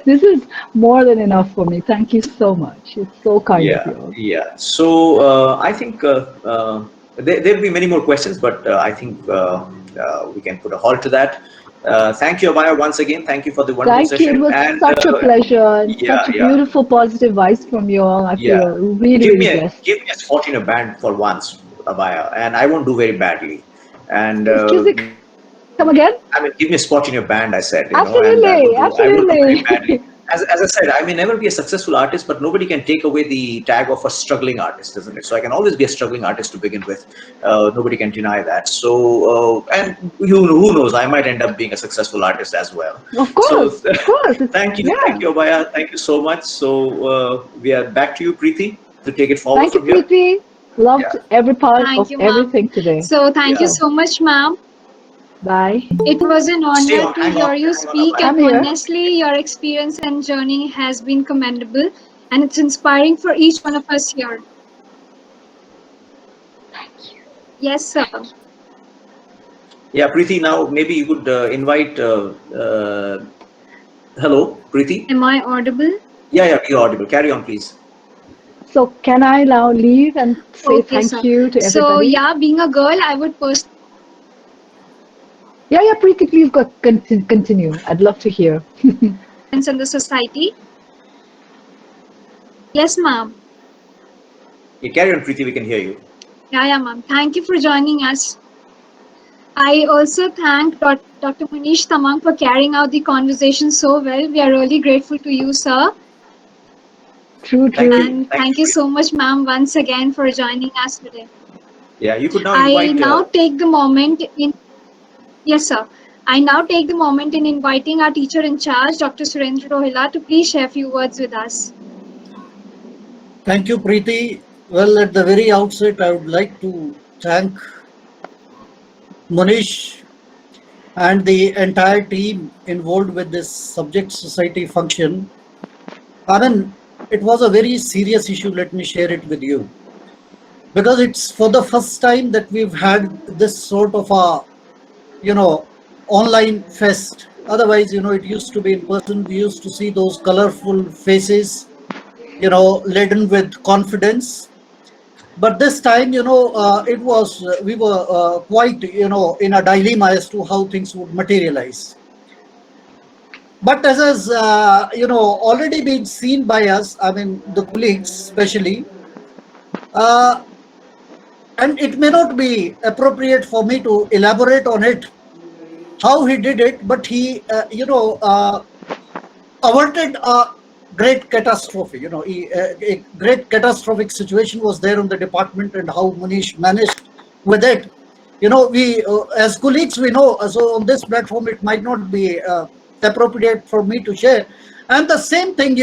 This is more than enough for me. Thank you so much. It's so kind of Yeah, yours. yeah. So I think there'll be many more questions, but I think we can put a halt to that. Thank you, Abhaya, once again. Thank you for the wonderful Thank you. It session. was And such a pleasure and yeah, such a yeah, beautiful, positive vibes from you all. I yeah. feel really, Give really me a blessed. give me a spot in a band for once, Abhaya, and I won't do very badly. And Excuse me, come again? I mean, give me a spot in your band, I said, and Absolutely, I won't do very absolutely. badly. As I said, I may never be a successful artist, but nobody can take away the tag of a struggling artist, isn't it? So I can always be a struggling artist to begin with. Nobody can deny that. So, and who knows, I might end up being a successful artist as well. Of So, course, of course. thank Yeah. you, Abhaya. Thank you so much. So, we are back to you, Preeti, to take it forward Thank you, from here. Preeti. Loved Yeah, every part Thank of you, ma'am. everything today. So thank you yeah. so much, ma'am. Bye. It was an Stay honor on, to hear you hang on, speak, Abhaya. and I'm here. honestly, your experience and journey has been commendable, and it's inspiring for each one of us here. Yes, sir. Yeah, Preeti, now maybe you could invite. Hello, Preeti. Am I audible? Yeah, you're audible. Carry on, please. So, can I now leave and say Okay, thank sir. you to So, everybody? yeah, being a girl, I would personally Yeah, Preeti, please continue. I'd love to hear. in the society. Yes, ma'am. Yeah, carry on, Preeti. We can hear you. Yeah, ma'am. Thank you for joining us. I also thank Dr. Munish Tamang for carrying out the conversation so well. We are really grateful to you, sir. True, Thank true. you. And Thank you, thank you so Preeti. much, ma'am, once again for joining us today. Yeah, you could now I invite. now take the moment in Yes, sir. I now take the moment in inviting our teacher in charge, Dr. Surendra Rohila, to please share a few words with us. Thank you, Preeti. Well, at the very outset, I would like to thank Munish and the entire team involved with this subject society function. I mean, it was a very serious issue. Let me share it with you because it's for the first time that we've had this sort of a, you know, online fest. Otherwise, it used to be in person. We used to see those colorful faces, laden with confidence. But this time, it was we were quite, in a dilemma as to how things would materialize. But as has already been seen by us, I mean the colleagues especially, uh, and it may not be appropriate for me to elaborate on it how he did it, but he averted a great catastrophe. A great catastrophic situation was there on the department, and how Munish managed with it. We as colleagues we know. So on this platform, it might not be appropriate for me to share. And the same thing,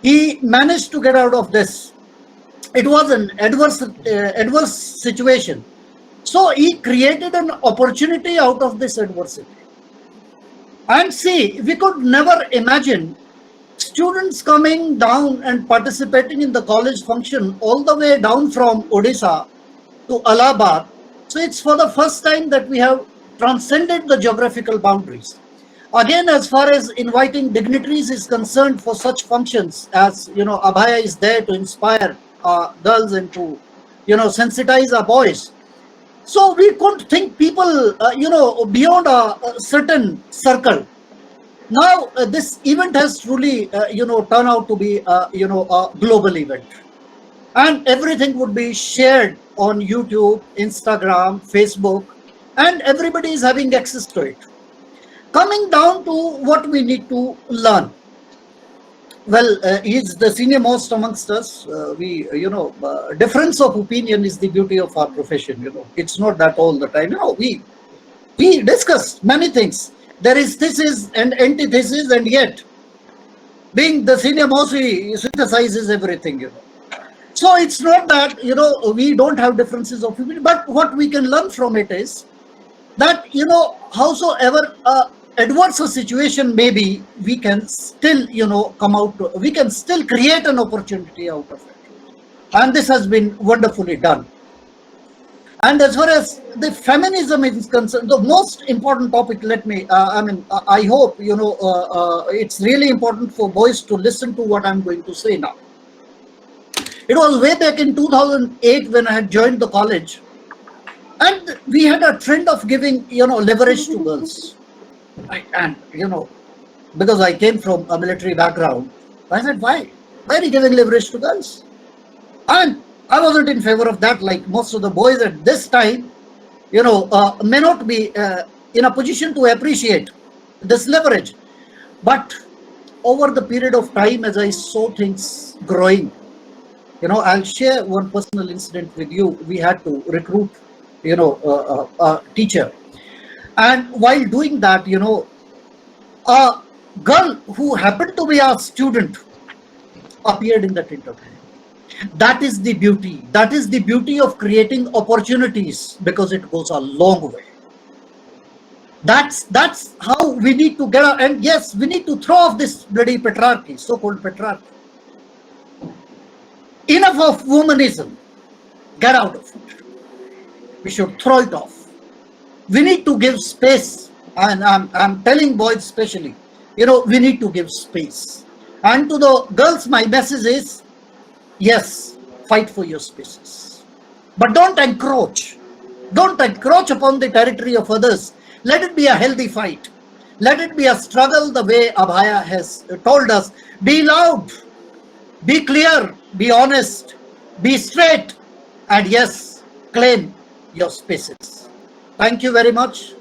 he managed to get out of this. It was an adverse situation. So he created an opportunity out of this adversity. And see, we could never imagine students coming down and participating in the college function all the way down from Odisha to Allahabad. So it's for the first time that we have transcended the geographical boundaries. Again, as far as inviting dignitaries is concerned for such functions, as Abhaya is there to inspire girls and to sensitize our boys. So we couldn't think people beyond a certain circle. Now this event has truly turned out to be a global event, and everything would be shared on YouTube, Instagram, Facebook, and everybody is having access to it. Coming down to what we need to learn. Well, he's the senior most amongst us. Difference of opinion is the beauty of our profession. It's not that all the time. We discuss many things. There is thesis and antithesis, and yet, being the senior most, he synthesizes everything. So it's not that we don't have differences of opinion, but what we can learn from it is that howsoever adverse a situation may be, we can still we can still create an opportunity out of it, and this has been wonderfully done. And as far as the feminism is concerned, the most important topic, I hope it's really important for boys to listen to what I'm going to say now. It was way back in 2008 when I had joined the college, and we had a trend of giving leverage to girls. And because I came from a military background, I said, why are you giving leverage to girls? And I wasn't in favor of that. Like most of the boys at this time may not be in a position to appreciate this leverage. But over the period of time, as I saw things growing, I'll share one personal incident with you. We had to recruit a teacher, and while doing that, a girl who happened to be a student appeared in that interview. That is the beauty. That is the beauty of creating opportunities, because it goes a long way. That's how we need to get out. And yes, we need to throw off this bloody patriarchy, so-called patriarchy. Enough of womanism. Get out of it. We should throw it off. We need to give space, and I'm telling boys especially, we need to give space. And to the girls, my message is, yes, fight for your spaces, but don't encroach. Don't encroach upon the territory of others. Let it be a healthy fight. Let it be a struggle the way Abhaya has told us. Be loud, be clear, be honest, be straight, and yes, claim your spaces. Thank you very much.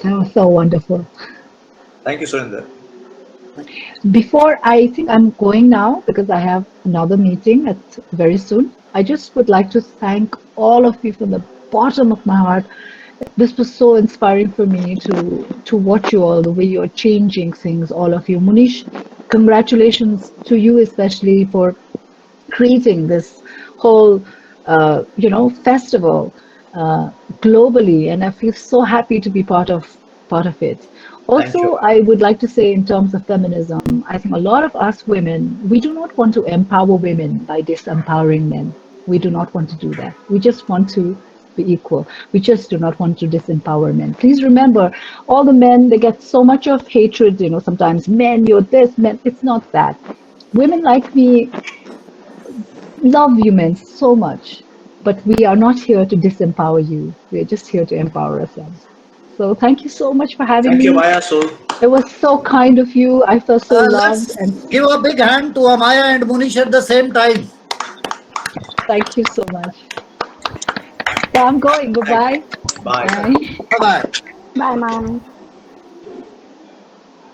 That was so wonderful. Thank you, Surinder. Before I think I'm going now because I have another meeting at very soon. I just would like to thank all of you from the bottom of my heart. This was so inspiring for me to watch you all, the way you're changing things, all of you. Munish, congratulations to you especially for creating this whole festival globally, and I feel so happy to be part of it. Thank Also, you. I would like to say, in terms of feminism, I think a lot of us women, we do not want to empower women by disempowering men. We do not want to do that. We just want to be equal. We just do not want to disempower men. Please remember, all the men, they get so much of hatred, sometimes men, you're this, men. It's not that. Women like me love you men so much, but we are not here to disempower you. We are just here to empower ourselves. So thank you so much for having Thank you, me. Maya. So, It was so kind of you. I felt so loved, Let's and give a big hand to Amaya and Munish at the same time. thank you so much. So I'm going. thank Bye-bye. bye. Bye. Bye bye. Bye, mom.